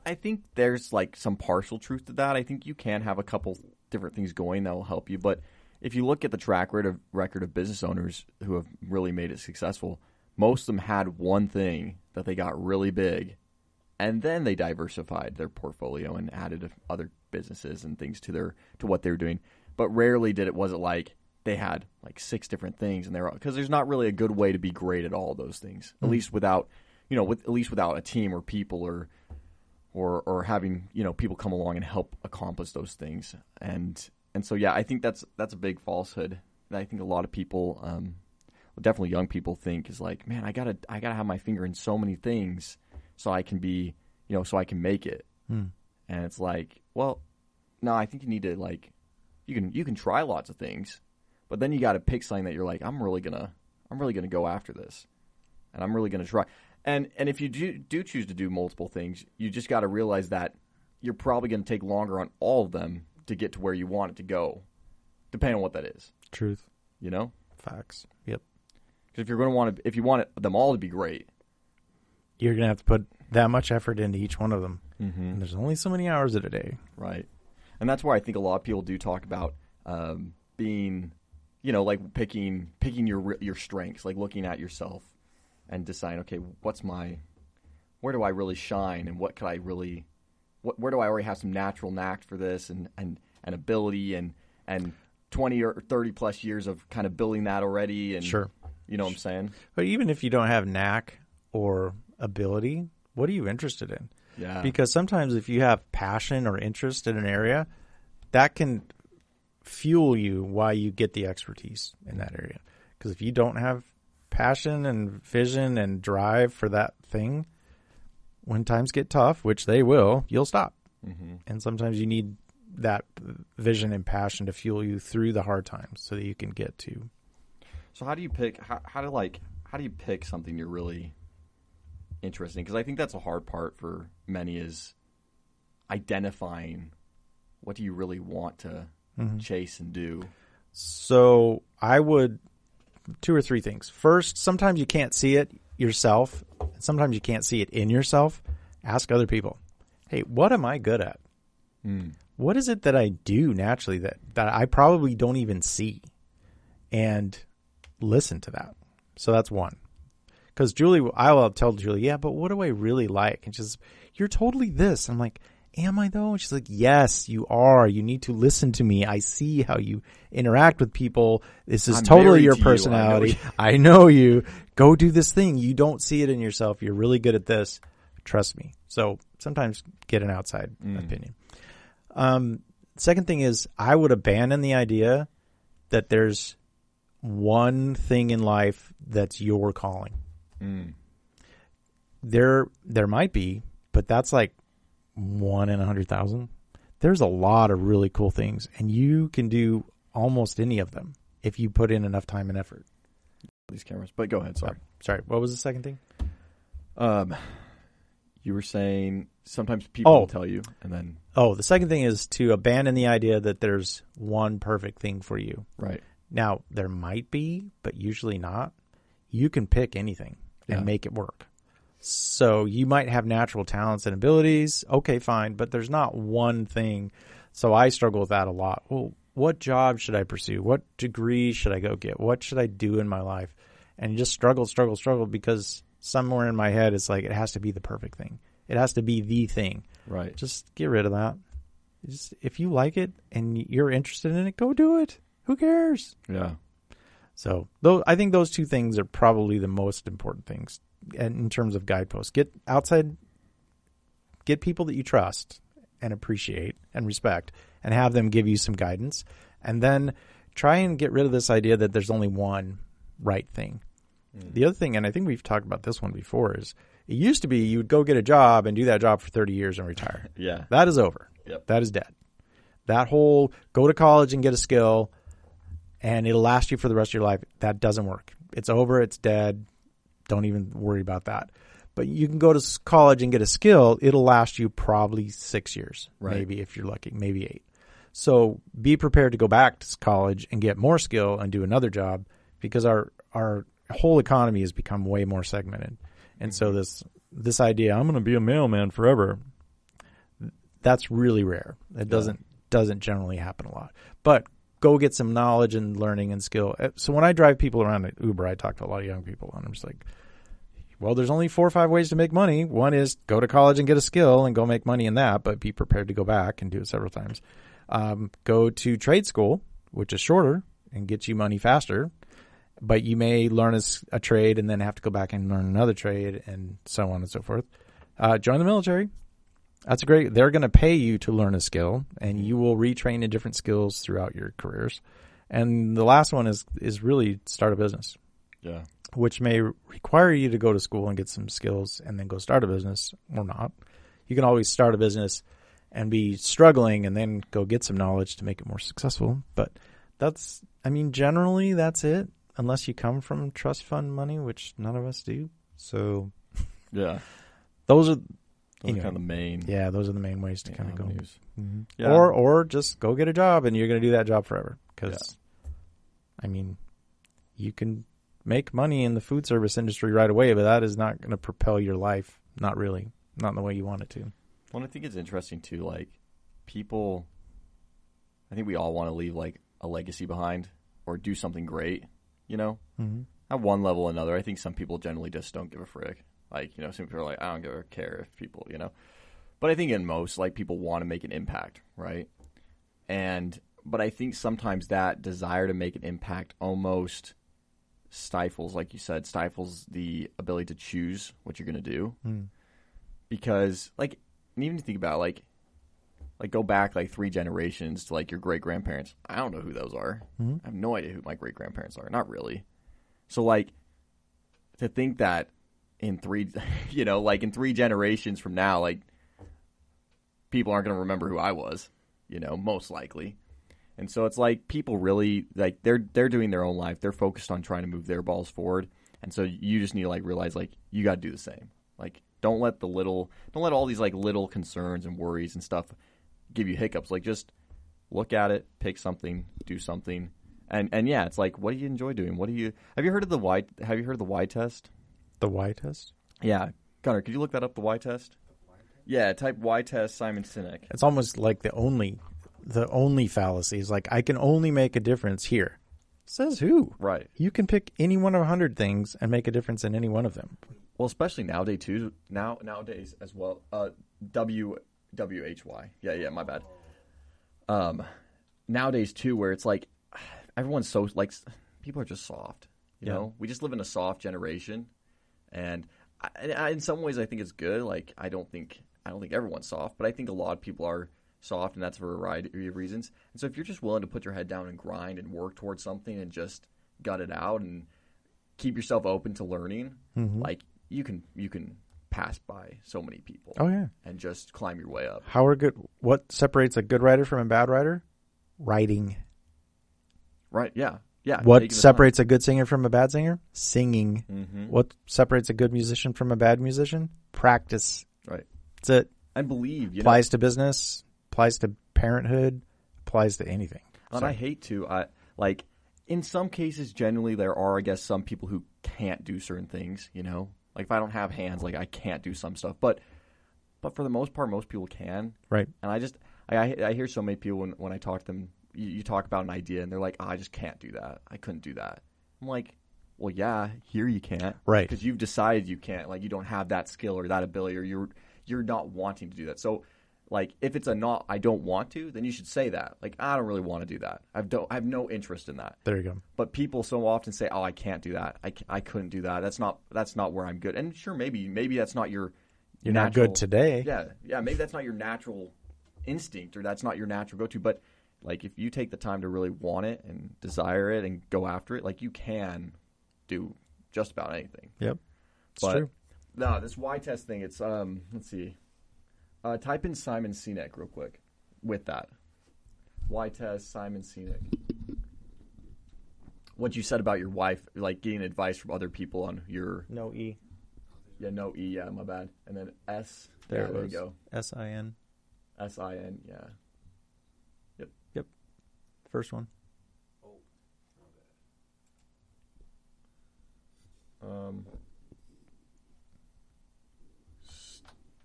I think there's like some partial truth to that. I think you can have a couple different things going that will help you. But if you look at the track record of business owners who have really made it successful, most of them had one thing that they got really big, and then they diversified their portfolio and added other businesses and things to what they were doing. But rarely was it like they had like 6 different things, and because there's not really a good way to be great at all those things, at least without a team or people or having people come along and help accomplish those things. And so I think that's a big falsehood that I think a lot of people. Definitely young people think is like, man, I gotta have my finger in so many things so I can be, so I can make it. And it's like, well, no, I think you need to like, you can try lots of things, but then you got to pick something that you're like, I'm really gonna go after this, and I'm really gonna try. And if you do choose to do multiple things, you just got to realize that you're probably going to take longer on all of them to get to where you want it to go, depending on what that is. Truth. Facts. Yep. If you want them all to be great, you're going to have to put that much effort into each one of them. Mm-hmm. And there's only so many hours in a day. Right. And that's why I think a lot of people do talk about being, like picking your strengths, like looking at yourself and deciding, okay, where do I really shine, and what could I really, where do I already have some natural knack for this and ability and 20 or 30 plus years of kind of building that already. And sure. You know what I'm saying? But even if you don't have knack or ability, what are you interested in? Yeah. Because sometimes if you have passion or interest in an area, that can fuel you why you get the expertise in that area. Because if you don't have passion and vision and drive for that thing, when times get tough, which they will, you'll stop. Mm-hmm. And sometimes you need that vision and passion to fuel you through the hard times so that you can get to. So how do you pick? How do you pick something you're really interested in? Because I think that's a hard part for many is identifying what do you really want to chase and do. So I would 2 or 3 things. First, sometimes you can't see it yourself. Sometimes you can't see it in yourself. Ask other people. Hey, what am I good at? What is it that I do naturally that I probably don't even see? And listen to that. So that's one. Because I will tell Julie, yeah, but what do I really like? And she's, you're totally this. I'm like, am I though? And she's like, yes, you are. You need to listen to me. I see how you interact with people. This is totally your personality. I know you. Go do this thing. You don't see it in yourself. You're really good at this. Trust me. So sometimes get an outside opinion. Second thing is I would abandon the idea that there's one thing in life that's your calling. There might be, but that's like 1 in 100,000. There's a lot of really cool things, and you can do almost any of them if you put in enough time and effort. These cameras, but go ahead. Sorry. Sorry. What was the second thing? You were saying sometimes people will tell you, and then the second thing is to abandon the idea that there's one perfect thing for you. Right. Now, there might be, but usually not. You can pick anything and make it work. So you might have natural talents and abilities. Okay, fine. But there's not one thing. So I struggle with that a lot. Well, what job should I pursue? What degree should I go get? What should I do in my life? And you just struggle because somewhere in my head it's like it has to be the perfect thing. It has to be the thing. Right. Just get rid of that. Just, if you like it and you're interested in it, go do it. Who cares? Yeah. So I think those two things are probably the most important things in terms of guideposts. Get outside, get people that you trust and appreciate and respect, and have them give you some guidance. And then try and get rid of this idea that there's only one right thing. The other thing, and I think we've talked about this one before, is it used to be you would go get a job and do that job for 30 years and retire. Yeah. That is over. Yep. That is dead. That whole go to college and get a skill and it'll last you for the rest of your life, that doesn't work. It's over. It's dead. Don't even worry about that. But you can go to college and get a skill. It'll last you probably 6 years, maybe if you're lucky, maybe 8. So be prepared to go back to college and get more skill and do another job, because our whole economy has become way more segmented. And so this idea, I'm going to be a mailman forever, that's really rare. It doesn't generally happen a lot. But go get some knowledge and learning and skill. So when I drive people around at Uber, I talk to a lot of young people, and I'm just like, well, there's only 4 or 5 ways to make money. One is go to college and get a skill and go make money in that, but be prepared to go back and do it several times. Go to trade school, which is shorter and gets you money faster, but you may learn a trade and then have to go back and learn another trade and so on and so forth. Join the military. That's great. They're going to pay you to learn a skill, and you will retrain in different skills throughout your careers. And the last one is really start a business. Yeah. Which may require you to go to school and get some skills and then go start a business, or not. You can always start a business and be struggling and then go get some knowledge to make it more successful. But generally that's it, unless you come from trust fund money, which none of us do. So yeah, those are kind of the main. Yeah, those are the main ways to kind of go. Mm-hmm. Yeah. Or just go get a job and you're going to do that job forever. Because, you can make money in the food service industry right away, but that is not going to propel your life. Not really. Not in the way you want it to. Well, I think it's interesting too, like people, I think we all want to leave like a legacy behind or do something great, Mm-hmm. At one level or another. I think some people generally just don't give a frick. Like, some people are like, I don't care if people, But I think in most, like, people want to make an impact, right? But I think sometimes that desire to make an impact almost stifles, like you said, the ability to choose what you're going to do. Because, like, and even to think about, like go back, like, 3 generations to, like, your great-grandparents. I don't know who those are. Mm-hmm. I have no idea who my great-grandparents are. Not really. So, like, to think that in 3, in 3 generations from now, like, people aren't going to remember who I was, most likely. And so it's like people really, like, they're doing their own life. They're focused on trying to move their balls forward. And so you just need to, like, realize, like, you got to do the same. Like, don't let all these, like, little concerns and worries and stuff give you hiccups. Like, just look at it, pick something, do something. And yeah, it's like, what do you enjoy doing? Have you heard of the Y test? The Y test? Yeah. Connor, could you look that up, the Y test? Yeah, type Y test, Simon Sinek. It's almost like the only fallacy is like, I can only make a difference here. Says who? Right. You can pick any one of 100 things and make a difference in any one of them. Well, especially nowadays too. Nowadays as well. WHY. Yeah, my bad. Nowadays too, where it's like everyone's so, like, people are just soft. You know, we just live in a soft generation, and in some ways I think it's good. Like, I don't think everyone's soft, but I think a lot of people are soft, and that's for a variety of reasons. And so if you're just willing to put your head down and grind and work towards something and just gut it out and keep yourself open to learning, like you can pass by so many people. Oh yeah, and just climb your way up. What separates a good writer from a bad writer? Writing. Right? Yeah. Yeah. What separates a good singer from a bad singer? Singing. Mm-hmm. What separates a good musician from a bad musician? Practice. Right. That's it. And believe. Applies to business. Applies to parenthood. Applies to anything. And I hate to. Like in some cases, generally there are, I guess, some people who can't do certain things. Like if I don't have hands, like I can't do some stuff. But for the most part, most people can. Right. And I hear so many people when I talk to them. You talk about an idea and they're like, I just can't do that. I couldn't do that. I'm like, well, yeah, here you can't. Right. Because you've decided you can't. Like, you don't have that skill or that ability, or you're not wanting to do that. So, like, if it's I don't want to, then you should say that. Like, I don't really want to do that. I have no interest in that. There you go. But people so often say, oh, I can't do that. I couldn't do that. That's not where I'm good. And sure, maybe that's not your You're natural, not good today. Yeah, maybe that's not your natural instinct, or that's not your natural go-to. But like, if you take the time to really want it and desire it and go after it, like, you can do just about anything. Yep. It's true. No, this Y test thing, it's, let's see. Type in Simon Sinek real quick with that. Y test, Simon Sinek. What you said about your wife, like getting advice from other people on your... No E. Yeah, no E, yeah, my bad. And then S. There you go. S-I-N. S-I-N, yeah. Yep. First one.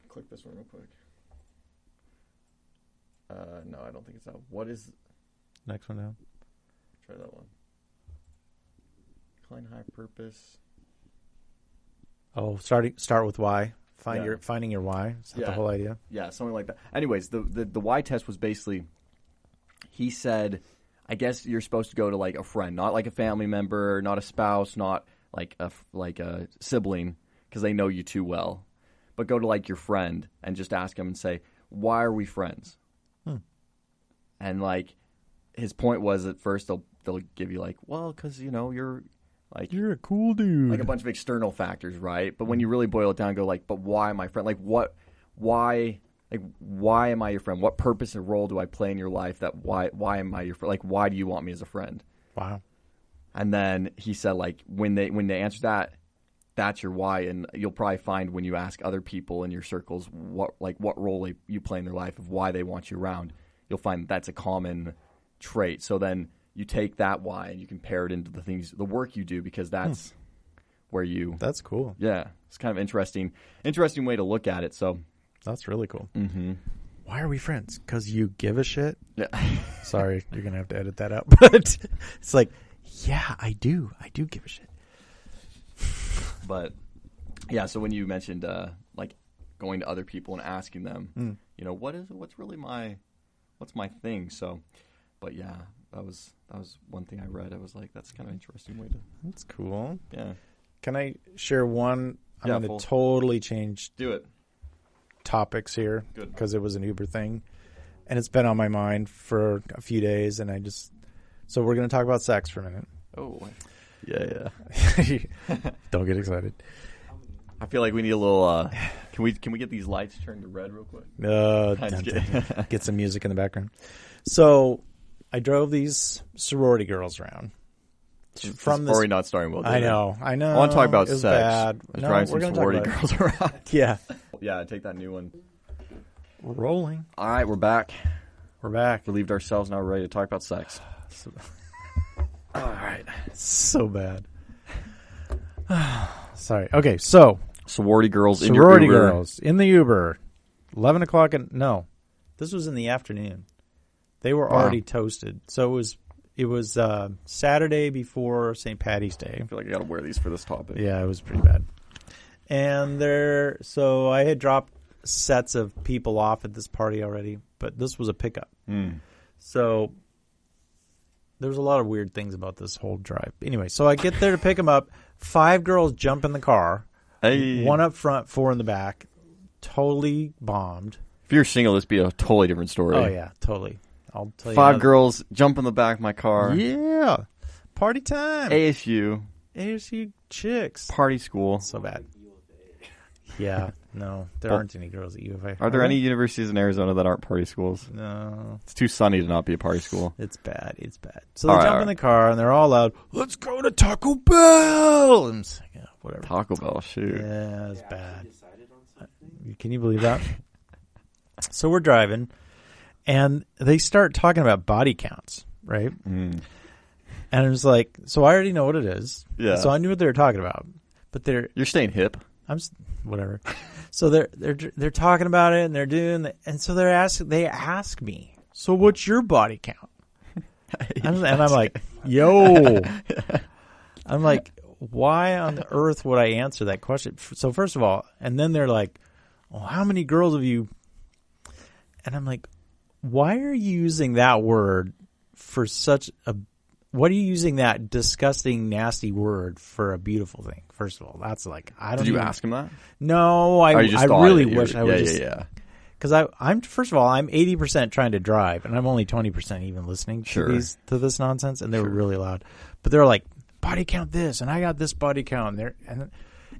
Click this one real quick. No, I don't think it's that. What is... Next one down. Try that one. Klein high purpose. Oh, start with Y. Yeah. Finding your why. Is that the whole idea? Yeah, something like that. Anyways, the Y test was basically, he said, I guess you're supposed to go to like a friend, not like a family member, not a spouse, not like a sibling, because they know you too well. But go to like your friend and just ask them and say, why are we friends? And like, his point was, at first they'll give you like, well, because you're a cool dude, like a bunch of external factors, right? But when you really boil it down, go like, but why am I friend? Like, why am I your friend? What purpose and role do I play in your life? Why am I your friend? Like, why do you want me as a friend? Wow. And then he said, like, when they answer that, that's your why. And you'll probably find when you ask other people in your circles what role you play in their life, of why they want you around, you'll find that's a common trait. So then you take that why and you compare it into the work you do, because that's where you... That's cool. Yeah. It's kind of interesting way to look at it. So that's really cool. Mm-hmm. Why are we friends? Because you give a shit? Yeah. Sorry, you're going to have to edit that out. But it's like, yeah, I do. I do give a shit. But yeah, so when you mentioned like going to other people and asking them, what's my thing? So, but yeah, that was one thing I read. I was like, that's kind of interesting way to... That's cool. Yeah. Can I share one? I'm going to totally change... Do it. Topics here. Good. Because it was an Uber thing. And it's been on my mind for a few days, and so we're going to talk about sex for a minute. Oh. Yeah. Don't get excited. I feel like we need a little... Can we get these lights turned to red real quick? Get some music in the background. So I drove these sorority girls around. Sorry, not starting well. I know. I want to talk about sex. Bad. I was driving some sorority girls around. Yeah. Yeah, take that new one. We're rolling. All right, we're back. Relieved ourselves, now we're ready to talk about sex. All right. So bad. Sorry. Okay, so sorority girls in the Uber. 11 o'clock. No, this was in the afternoon. They were already toasted. So it was Saturday before St. Patty's Day. I feel like I got to wear these for this topic. Yeah, it was pretty bad. And so I had dropped sets of people off at this party already, but this was a pickup. So there was a lot of weird things about this whole drive. Anyway, so I get there to pick them up. 5 girls jump in the car. Hey. 1 up front, 4 in the back. Totally bombed. you're single, this would be a totally different story. Oh yeah, totally. I'll tell you. 5 girls jump in the back of my car. Yeah, party time. ASU chicks. party school. So bad. Yeah, no, there aren't any girls at U of A. Are there any universities in Arizona that aren't party schools? No. It's too sunny to not be a party school. It's bad. So they jump in the car and they're all loud, let's go to Taco Bell! And it's like, yeah, whatever. Taco Bell, shoot. Yeah, it's bad. Can you believe that? So we're driving, and they start talking about body counts, right? Mm. And it was like, so I already know what it is. Yeah. So I knew what they were talking about. But You're staying hip. Whatever. So they're talking about it, and they're doing, and so they ask me, so what's your body count? And I'm like, yo. I'm like, why on earth would I answer that question? So first of all, and then they're like, well, how many girls have you? And I'm like, why are you using that word for such a? What are you using that disgusting, nasty word for a beautiful thing? First of all, that's like, I don't. Did you ask him that? No, I really wish I would just. Yeah. Because I'm first of all, I'm 80% trying to drive, and I'm only 20% even listening to this nonsense, and they were really loud. But they're like, body count this, and I got this body count,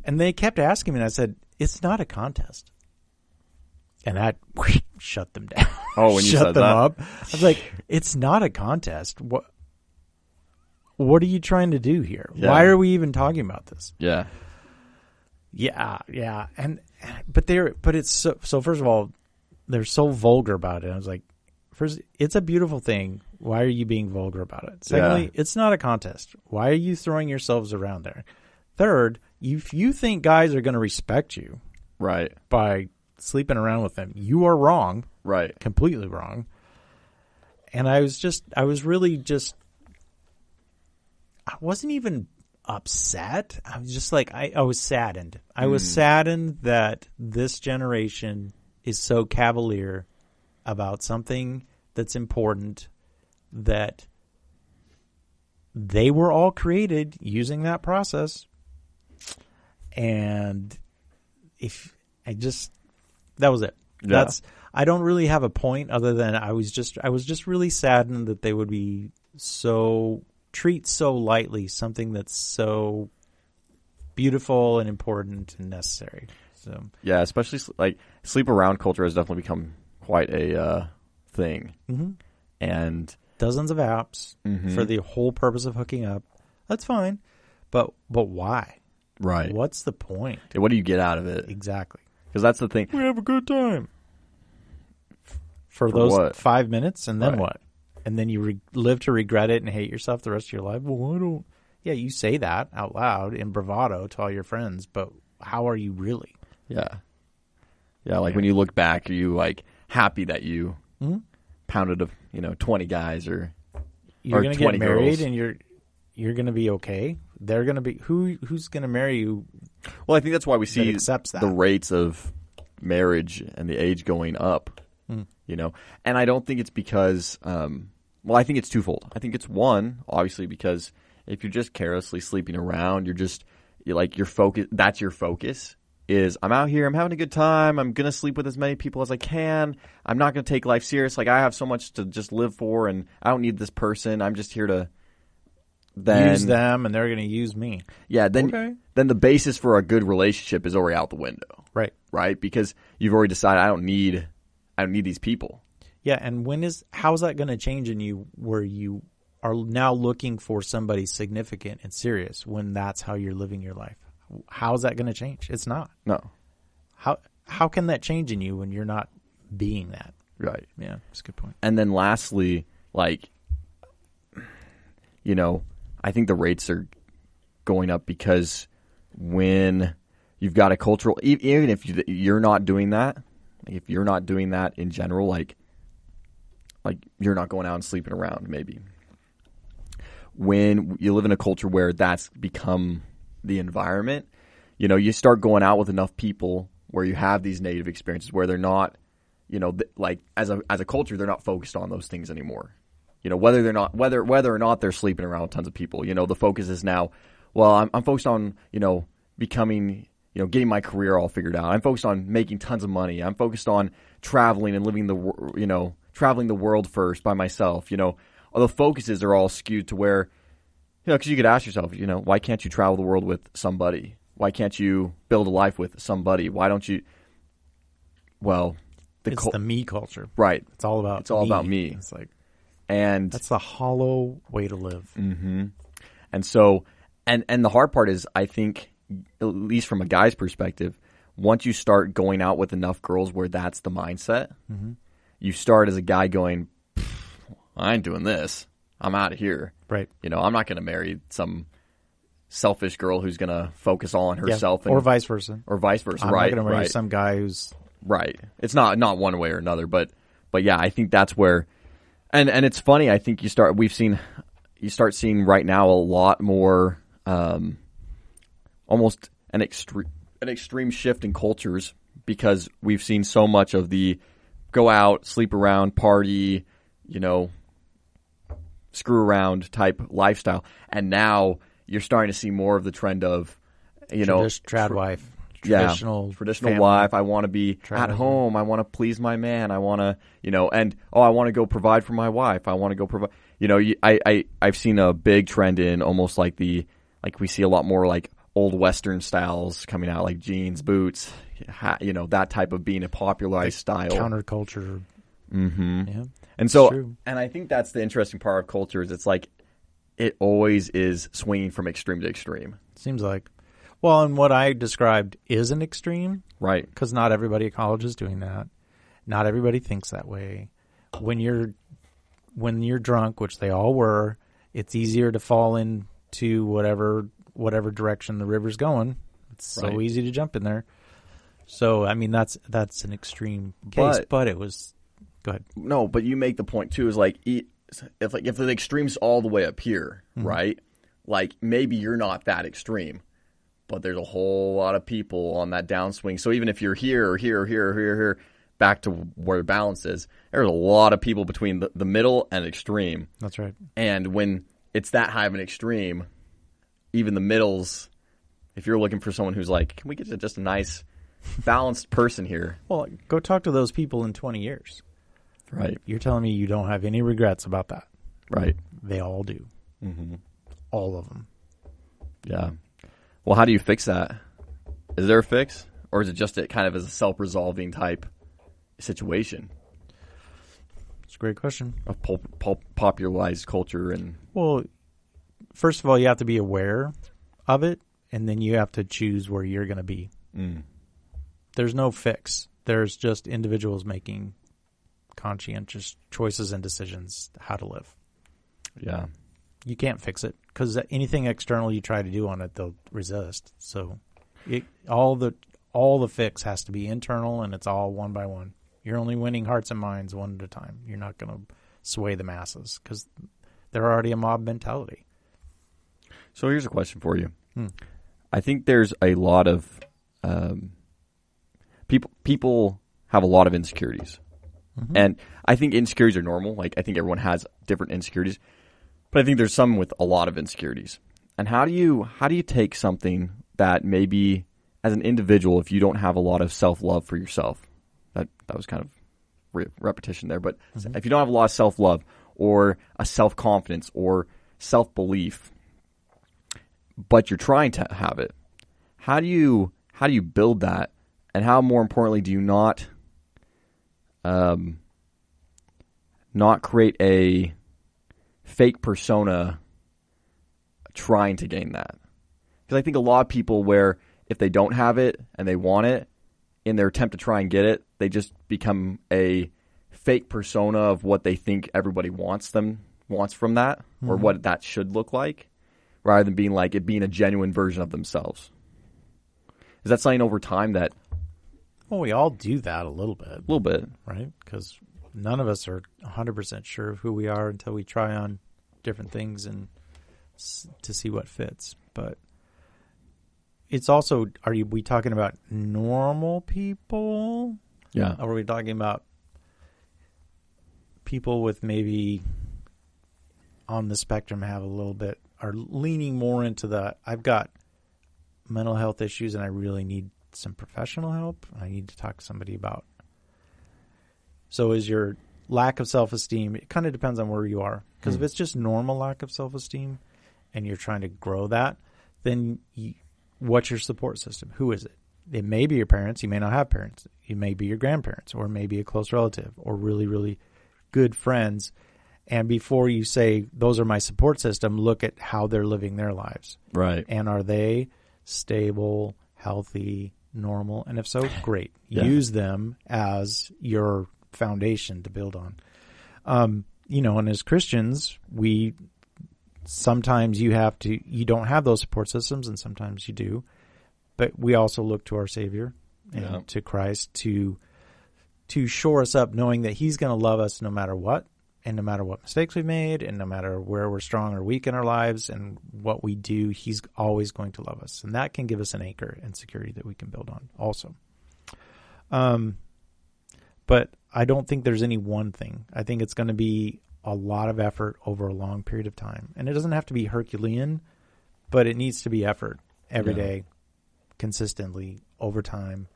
and they kept asking me, and I said, it's not a contest. And that shut them down. Oh, when you shut said them that? up. I was like, it's not a contest. What are you trying to do here? Yeah. Why are we even talking about this? Yeah. Yeah. But it's so first of all, they're so vulgar about it. I was like, first, it's a beautiful thing. Why are you being vulgar about it? Secondly, it's not a contest. Why are you throwing yourselves around there? Third, if you think guys are going to respect you Right. by sleeping around with them, you are wrong. Right. Completely wrong. And I wasn't even upset. I was just like, I was saddened. I was saddened that this generation is so cavalier about something that's important, that they were all created using that process. And that was it. Yeah. I don't really have a point other than I was just really saddened that they would be treat so lightly something that's so beautiful and important and necessary. So yeah, especially like sleep around culture has definitely become quite a thing, and dozens of apps for the whole purpose of hooking up. That's fine, but why? Right. What's the point? What do you get out of it? Exactly. Because that's the thing. We have a good time for those what? 5 minutes, and then Right. what? And then you live to regret it and hate yourself the rest of your life. Well, I don't. Yeah, you say that out loud in bravado to all your friends, but how are you really? Yeah. Yeah, like when you look back, are you like happy that you pounded 20 guys or You're going to get 20 married girls? and you're going to be okay. They're going to be who's going to marry you? Well, I think that's why we see accepts that. the rates of marriage and the age going up, And I don't think it's because I think it's twofold. I think it's one, obviously, because if you're just carelessly sleeping around, your focus, that's your focus. Is I'm out here, I'm having a good time, I'm going to sleep with as many people as I can, I'm not going to take life serious, like I have so much to just live for and I don't need this person, I'm just here to use them and they're going to use me. Yeah, then the basis for a good relationship is already out the window. Right? Because you've already decided I don't need these people. Yeah, and how is that going to change in you where you are now looking for somebody significant and serious when that's how you're living your life? How is that going to change? It's not. No. How can that change in you when you're not being that? Right. Yeah, that's a good point. And then lastly, I think the rates are going up because when you've got a cultural, even if you're not doing that, if you're not doing that in general, like you're not going out and sleeping around, maybe. When you live in a culture where that's become the environment, you start going out with enough people where you have these negative experiences where they're not, as a culture, they're not focused on those things anymore. Whether or not they're sleeping around with tons of people, the focus is now, well, I'm focused on, becoming, getting my career all figured out. I'm focused on making tons of money. I'm focused on traveling and living traveling the world first by myself. All the focuses are all skewed to where, because you could ask yourself, why can't you travel the world with somebody? Why can't you build a life with somebody? Why don't you? Well, it's the me culture, right? It's all about me. It's like, and that's the hollow way to live. Mm-hmm. And so, and the hard part is, I think, at least from a guy's perspective, once you start going out with enough girls where that's the mindset, you start as a guy going, I ain't doing this. I'm out of here. Right. I'm not going to marry some selfish girl who's going to focus all on herself. Or vice versa. Or vice versa, I'm right. I'm not going to marry right. some guy who's... Right. It's not one way or another, but yeah, I think that's where... And it's funny, I think you start seeing right now a lot more... almost an extreme shift in cultures, because we've seen so much of the go out, sleep around, party, screw around type lifestyle, and now you're starting to see more of the trend of trad wife, traditional wife. I want to be at home. I want to please my man. I want to and I want to go provide for my wife. I want to go provide. I've seen a big trend in almost like we see a lot more like old Western styles coming out, like jeans, boots, that type of being a popularized style. Counterculture. Mm-hmm. Yeah. And so, and I think that's the interesting part of culture is it's like it always is swinging from extreme to extreme. Seems like. Well, and what I described is an extreme. Right. Because not everybody at college is doing that. Not everybody thinks that way. When you're drunk, which they all were, it's easier to fall into whatever direction the river's going. It's so easy to jump in there. So, I mean, that's an extreme case, but it was... Go ahead. No, but you make the point, too, is like, if the extreme's all the way up here, right? Like, maybe you're not that extreme, but there's a whole lot of people on that downswing. So even if you're here or here or here or here or here, back to where the balance is, there's a lot of people between the middle and extreme. That's right. And when it's that high of an extreme, even the middles, if you're looking for someone who's like, can we get to just a nice, balanced person here? Well, go talk to those people in 20 years. Right. You're telling me you don't have any regrets about that. Right. They all do. Mm-hmm. All of them. Yeah. Well, how do you fix that? Is there a fix? Or is it just kind of as a self-resolving type situation? It's a great question. Of popularized culture and... Well, first of all, you have to be aware of it, and then you have to choose where you're going to be. There's no fix. There's just individuals making conscientious choices and decisions how to live. Yeah. You can't fix it because anything external you try to do on it, they'll resist. So all the fix has to be internal, and it's all one by one. You're only winning hearts and minds one at a time. You're not going to sway the masses because they're already a mob mentality. So here's a question for you. I think there's a lot of people have a lot of insecurities. And I think insecurities are normal. Like, I think everyone has different insecurities. But I think there's some with a lot of insecurities. And how do you take something that maybe as an individual, if you don't have a lot of self-love for yourself, that was kind of repetition there, but if you don't have a lot of self-love or a self-confidence or self-belief, but you're trying to have it, how do you build that? And how, more importantly, do you not create a fake persona trying to gain that? Because I think a lot of people, where if they don't have it and they want it, in their attempt to try and get it, they just become a fake persona of what they think everybody wants from that, or what that should look like, rather than being a genuine version of themselves. Is that something over time that... Well, we all do that a little bit. A little bit. Right? Because none of us are 100% sure of who we are until we try on different things and to see what fits. But it's also, we talking about normal people? Yeah. Or are we talking about people with maybe on the spectrum have a little bit, are leaning more into the, I've got mental health issues and I really need some professional help. I need to talk to somebody about. So is your lack of self-esteem, it kind of depends on where you are. Because if it's just normal lack of self-esteem and you're trying to grow that, then what's your support system? Who is it? It may be your parents. You may not have parents. It may be your grandparents or maybe a close relative or really, really good friends. And before you say, those are my support system, look at how they're living their lives. Right. And are they stable, healthy, normal? And if so, great. Yeah. Use them as your foundation to build on. And as Christians, sometimes you don't have those support systems and sometimes you do, but we also look to our Savior and to Christ to shore us up, knowing that he's going to love us no matter what, and no matter what mistakes we've made, and no matter where we're strong or weak in our lives and what we do, he's always going to love us. And that can give us an anchor and security that we can build on also. But I don't think there's any one thing. I think it's going to be a lot of effort over a long period of time. And it doesn't have to be Herculean, but it needs to be effort every day, consistently, over time.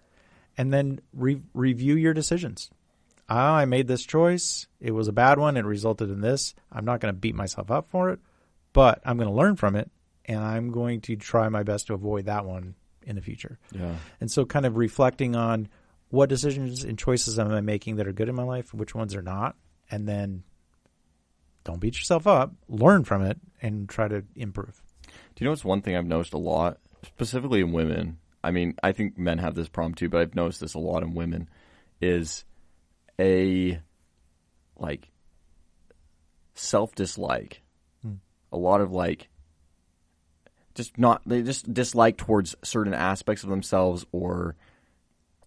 And then review your decisions. I made this choice. It was a bad one. It resulted in this. I'm not going to beat myself up for it, but I'm going to learn from it, and I'm going to try my best to avoid that one in the future. Yeah. And so kind of reflecting on what decisions and choices am I making that are good in my life, which ones are not, and then don't beat yourself up, learn from it, and try to improve. Do you know what's one thing I've noticed a lot, specifically in women? I mean, I think men have this problem too, but I've noticed this a lot in women, is a self-dislike. A lot of they just dislike towards certain aspects of themselves or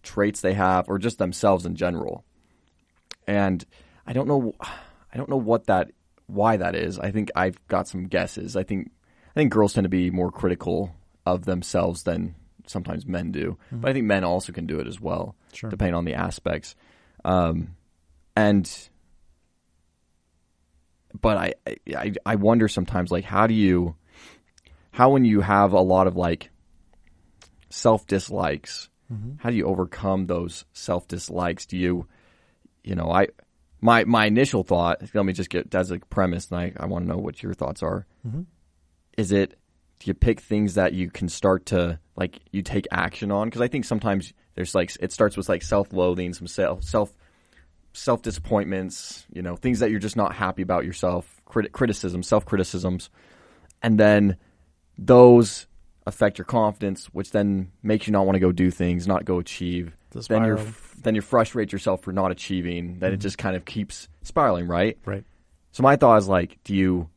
traits they have, or just themselves in general. And I don't know why that is. I think I've got some guesses. I think girls tend to be more critical of themselves than sometimes men do. Mm-hmm. But I think men also can do it as well, depending on the aspects. But I wonder sometimes, how when you have a lot of self-dislikes, how do you overcome those self-dislikes? My initial thought, let me just get as a premise, and I want to know what your thoughts are. Mm-hmm. Do you pick things that you can start to, you take action on? Because I think sometimes there's it starts with self-loathing, some self-disappointments, things that you're just not happy about yourself, self-criticisms, and then those affect your confidence, which then makes you not want to go do things, not go achieve. Then you frustrate yourself for not achieving. Then it just kind of keeps spiraling, right? Right. So my thought is do you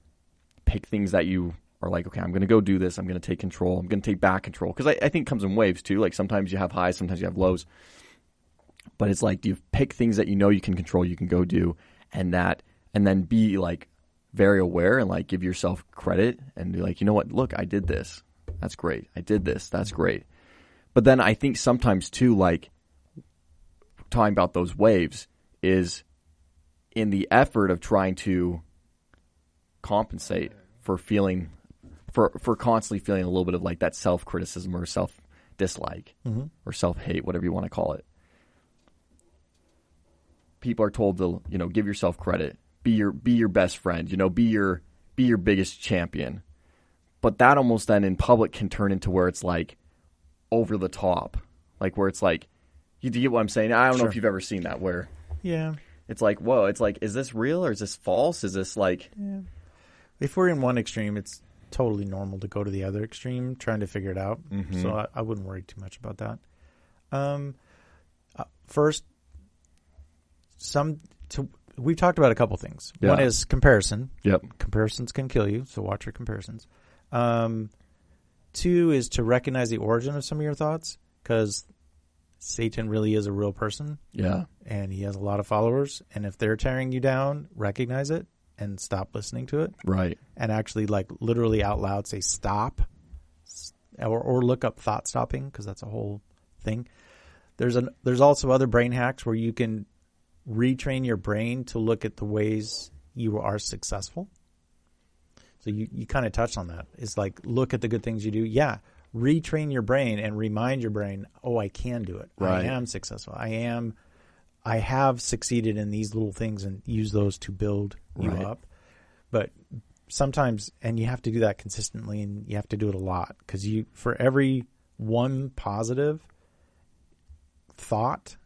pick things that you are okay, I'm going to go do this. I'm going to take control. I'm going to take back control. Because I think it comes in waves too. Sometimes you have highs, sometimes you have lows. But it's do you pick things that you know you can control, you can go do, and then be very aware and give yourself credit and be you know what, look, I did this. That's great. I did this. That's great. But then I think sometimes too, talking about those waves is in the effort of trying to compensate for feeling, for constantly feeling a little bit of that self-criticism or self-dislike or self-hate, whatever you want to call it. People are told to, give yourself credit, be your best friend, be your biggest champion. But that almost then in public can turn into where it's over the top, where it's you get what I'm saying? I don't know if you've ever seen that where it's whoa, it's is this real or is this false? Is this If we're in one extreme, it's totally normal to go to the other extreme trying to figure it out. Mm-hmm. So I wouldn't worry too much about that. First, we've talked about a couple things. Yeah. One is comparison. Yep. Comparisons can kill you, so watch your comparisons. 2 is to recognize the origin of some of your thoughts, because Satan really is a real person. Yeah. And he has a lot of followers. And if they're tearing you down, recognize it and stop listening to it. Right. And actually literally out loud say stop, or look up thought stopping, because that's a whole thing. There's also other brain hacks where you can retrain your brain to look at the ways you are successful. So you kind of touched on that. It's look at the good things you do. Yeah. retrain your brain and remind your brain, oh, I can do it. Right. I am successful. I have succeeded in these little things, and use those to build you up. But sometimes, and you have to do that consistently, and you have to do it a lot, because for every one positive thought,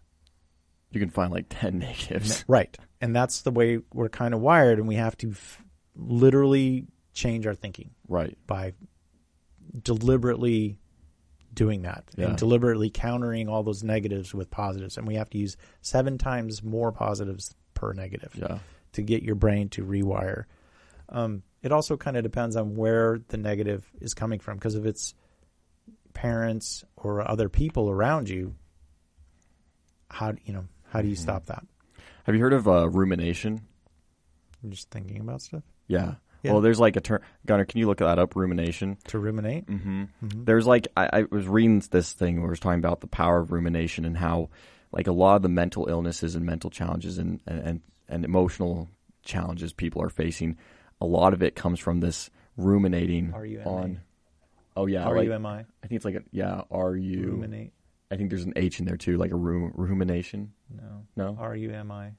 you can find like 10 negatives. Right. And that's the way we're kind of wired, and we have to literally change our thinking. Right. By deliberately doing that and deliberately countering all those negatives with positives. And we have to use 7 times more positives per negative to get your brain to rewire. It also kind of depends on where the negative is coming from, because if it's parents or other people around you, how do you stop that? Have you heard of rumination? You're just thinking about stuff? Yeah. Well, there's like a term. Gunnar, can you look that up? Rumination. To ruminate? Mm-hmm. There's like, I was reading this thing where it was talking about the power of rumination and how like a lot of the mental illnesses and mental challenges and emotional challenges people are facing, a lot of it comes from this ruminating on. Oh yeah. R-U-M-I? I think it's like R-U. Ruminate. I think there's an H in there too, like a rumination. No? R-U-M-I.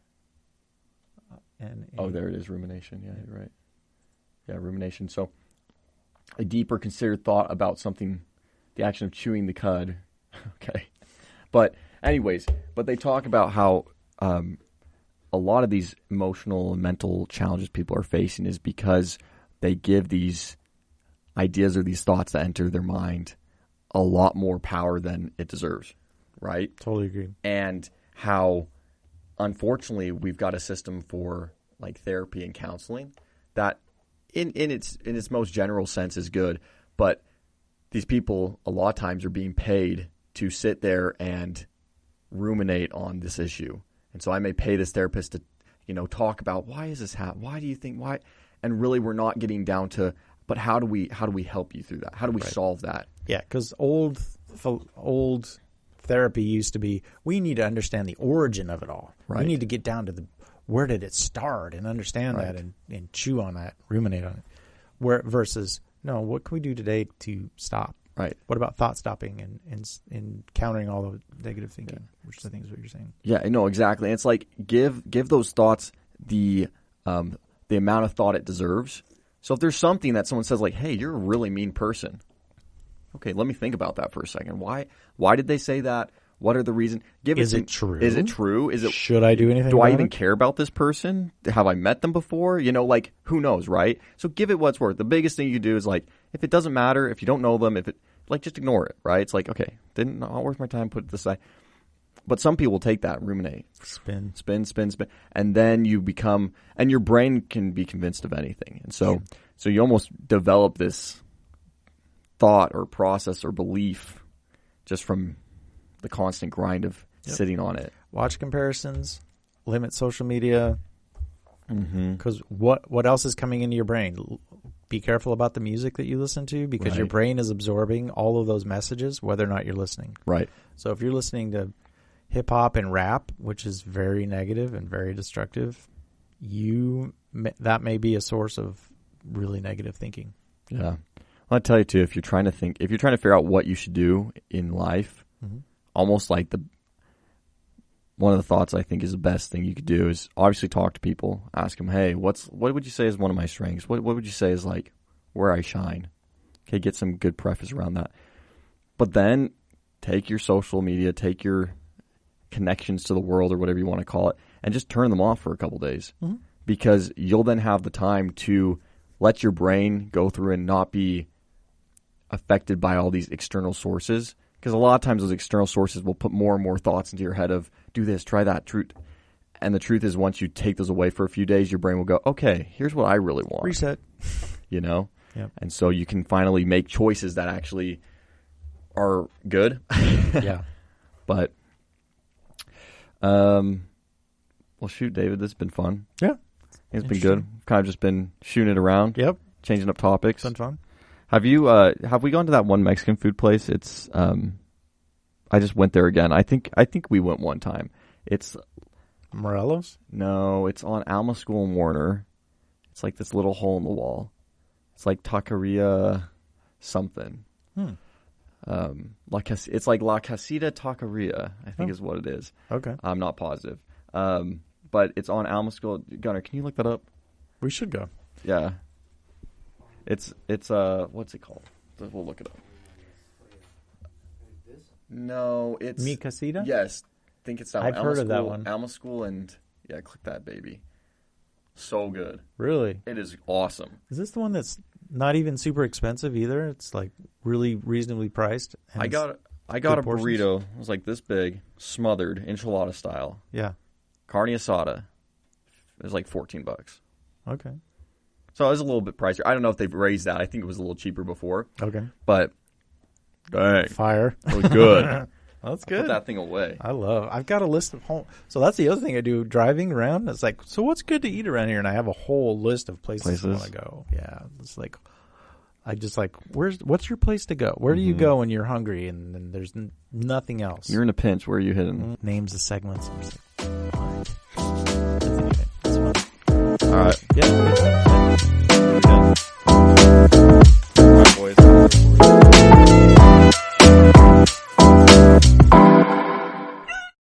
Oh, there it is, rumination. Yeah, you're right. Yeah, rumination. So a deeper considered thought about something, the action of chewing the cud. Okay. But anyways, they talk about how a lot of these emotional and mental challenges people are facing is because they give these ideas or these thoughts that enter their mind a lot more power than it deserves, right? Totally agree. And how, unfortunately, we've got a system for like therapy and counseling that in its most general sense is good, but these people a lot of times are being paid to sit there and ruminate on this issue. And so I may pay this therapist to, talk about why is this happening? Why do you think why? And really, we're not getting down to, but how do we help you through that? How do we solve that? Yeah, because old therapy used to be, we need to understand the origin of it all. Right. We need to get down to where did it start and understand that and chew on that, ruminate on it. Versus, no, what can we do today to stop? Right. What about thought stopping and countering all the negative thinking, which I think is what you're saying. Yeah, no, exactly. And it's like give those thoughts the amount of thought it deserves. So if there's something that someone says like, "Hey, you're a really mean person," okay, let me think about that for a second. Why did they say that? What are the reasons? Is it true? Is it true? Should I do anything? Do I even it? care about this person? Have I met them before? Who knows, right? So give it what's worth. The biggest thing you can do is like, if it doesn't matter, if you don't know them, just ignore it, right? It's like, okay, not worth my time. Put it aside. But some people take that, ruminate, spin, and then you become, and your brain can be convinced of anything, and so you almost develop this thought or process or belief just from the constant grind of sitting on it. Watch comparisons, limit social media, because what else is coming into your brain? Be careful about the music that you listen to, because your brain is absorbing all of those messages, whether or not you're listening. Right. So if you're listening to hip hop and rap, which is very negative and very destructive, that may be a source of really negative thinking. Yeah. I'll tell you too, if you're trying to figure out what you should do in life, almost like one of the thoughts I think is the best thing you could do is obviously talk to people, ask them, hey, what would you say is one of my strengths? What would you say is like where I shine? Okay, get some good preface around that. But then take your social media, take your connections to the world or whatever you want to call it, and just turn them off for a couple days, because you'll then have the time to let your brain go through and not be affected by all these external sources. Because a lot of times those external sources will put more and more thoughts into your head of, do this, try that, truth. And the truth is, once you take those away for a few days, your brain will go, okay, here's what I really want. Reset. Yep. And so you can finally make choices that actually are good. Yeah. But, well, shoot, David, this has been fun. Yeah. It's been good. Kind of just been shooting it around. Yep. Changing up topics. It's been fun. Have we gone to that one Mexican food place? It's I just went there again. I think we went one time. It's Morelos? No, it's on Alma School and Warner. It's like this little hole in the wall. It's like Taqueria something. It's like La Casita Taqueria, I think is what it is. Okay. I'm not positive. But it's on Alma School. Gunnar, can you look that up? We should go. Yeah. It's what's it called? We'll look it up. No, it's Mi Casita? Yes. I think it's that I've one. heard of that one. Alma School and yeah, click that baby. So good. Really? It is awesome. Is this the one that's not even super expensive either? It's like really reasonably priced. I got a burrito. It was like this big, smothered, enchilada style. Yeah. Carne asada. It was like $14. Okay. So it was a little bit pricier. I don't know if they've raised that. I think it was a little cheaper before. Okay. But dang, fire. really good. That's Put good. that thing away. I've got a list of home. So that's the other thing I do driving around. It's like, so what's good to eat around here? And I have a whole list of places I want to go. Yeah. It's like, I just like, what's your place to go? Where do you go when you're hungry and there's nothing else? You're in a pinch. Where are you hitting? Names of segments. I'm just like, fine. It's fun. All right. Yeah.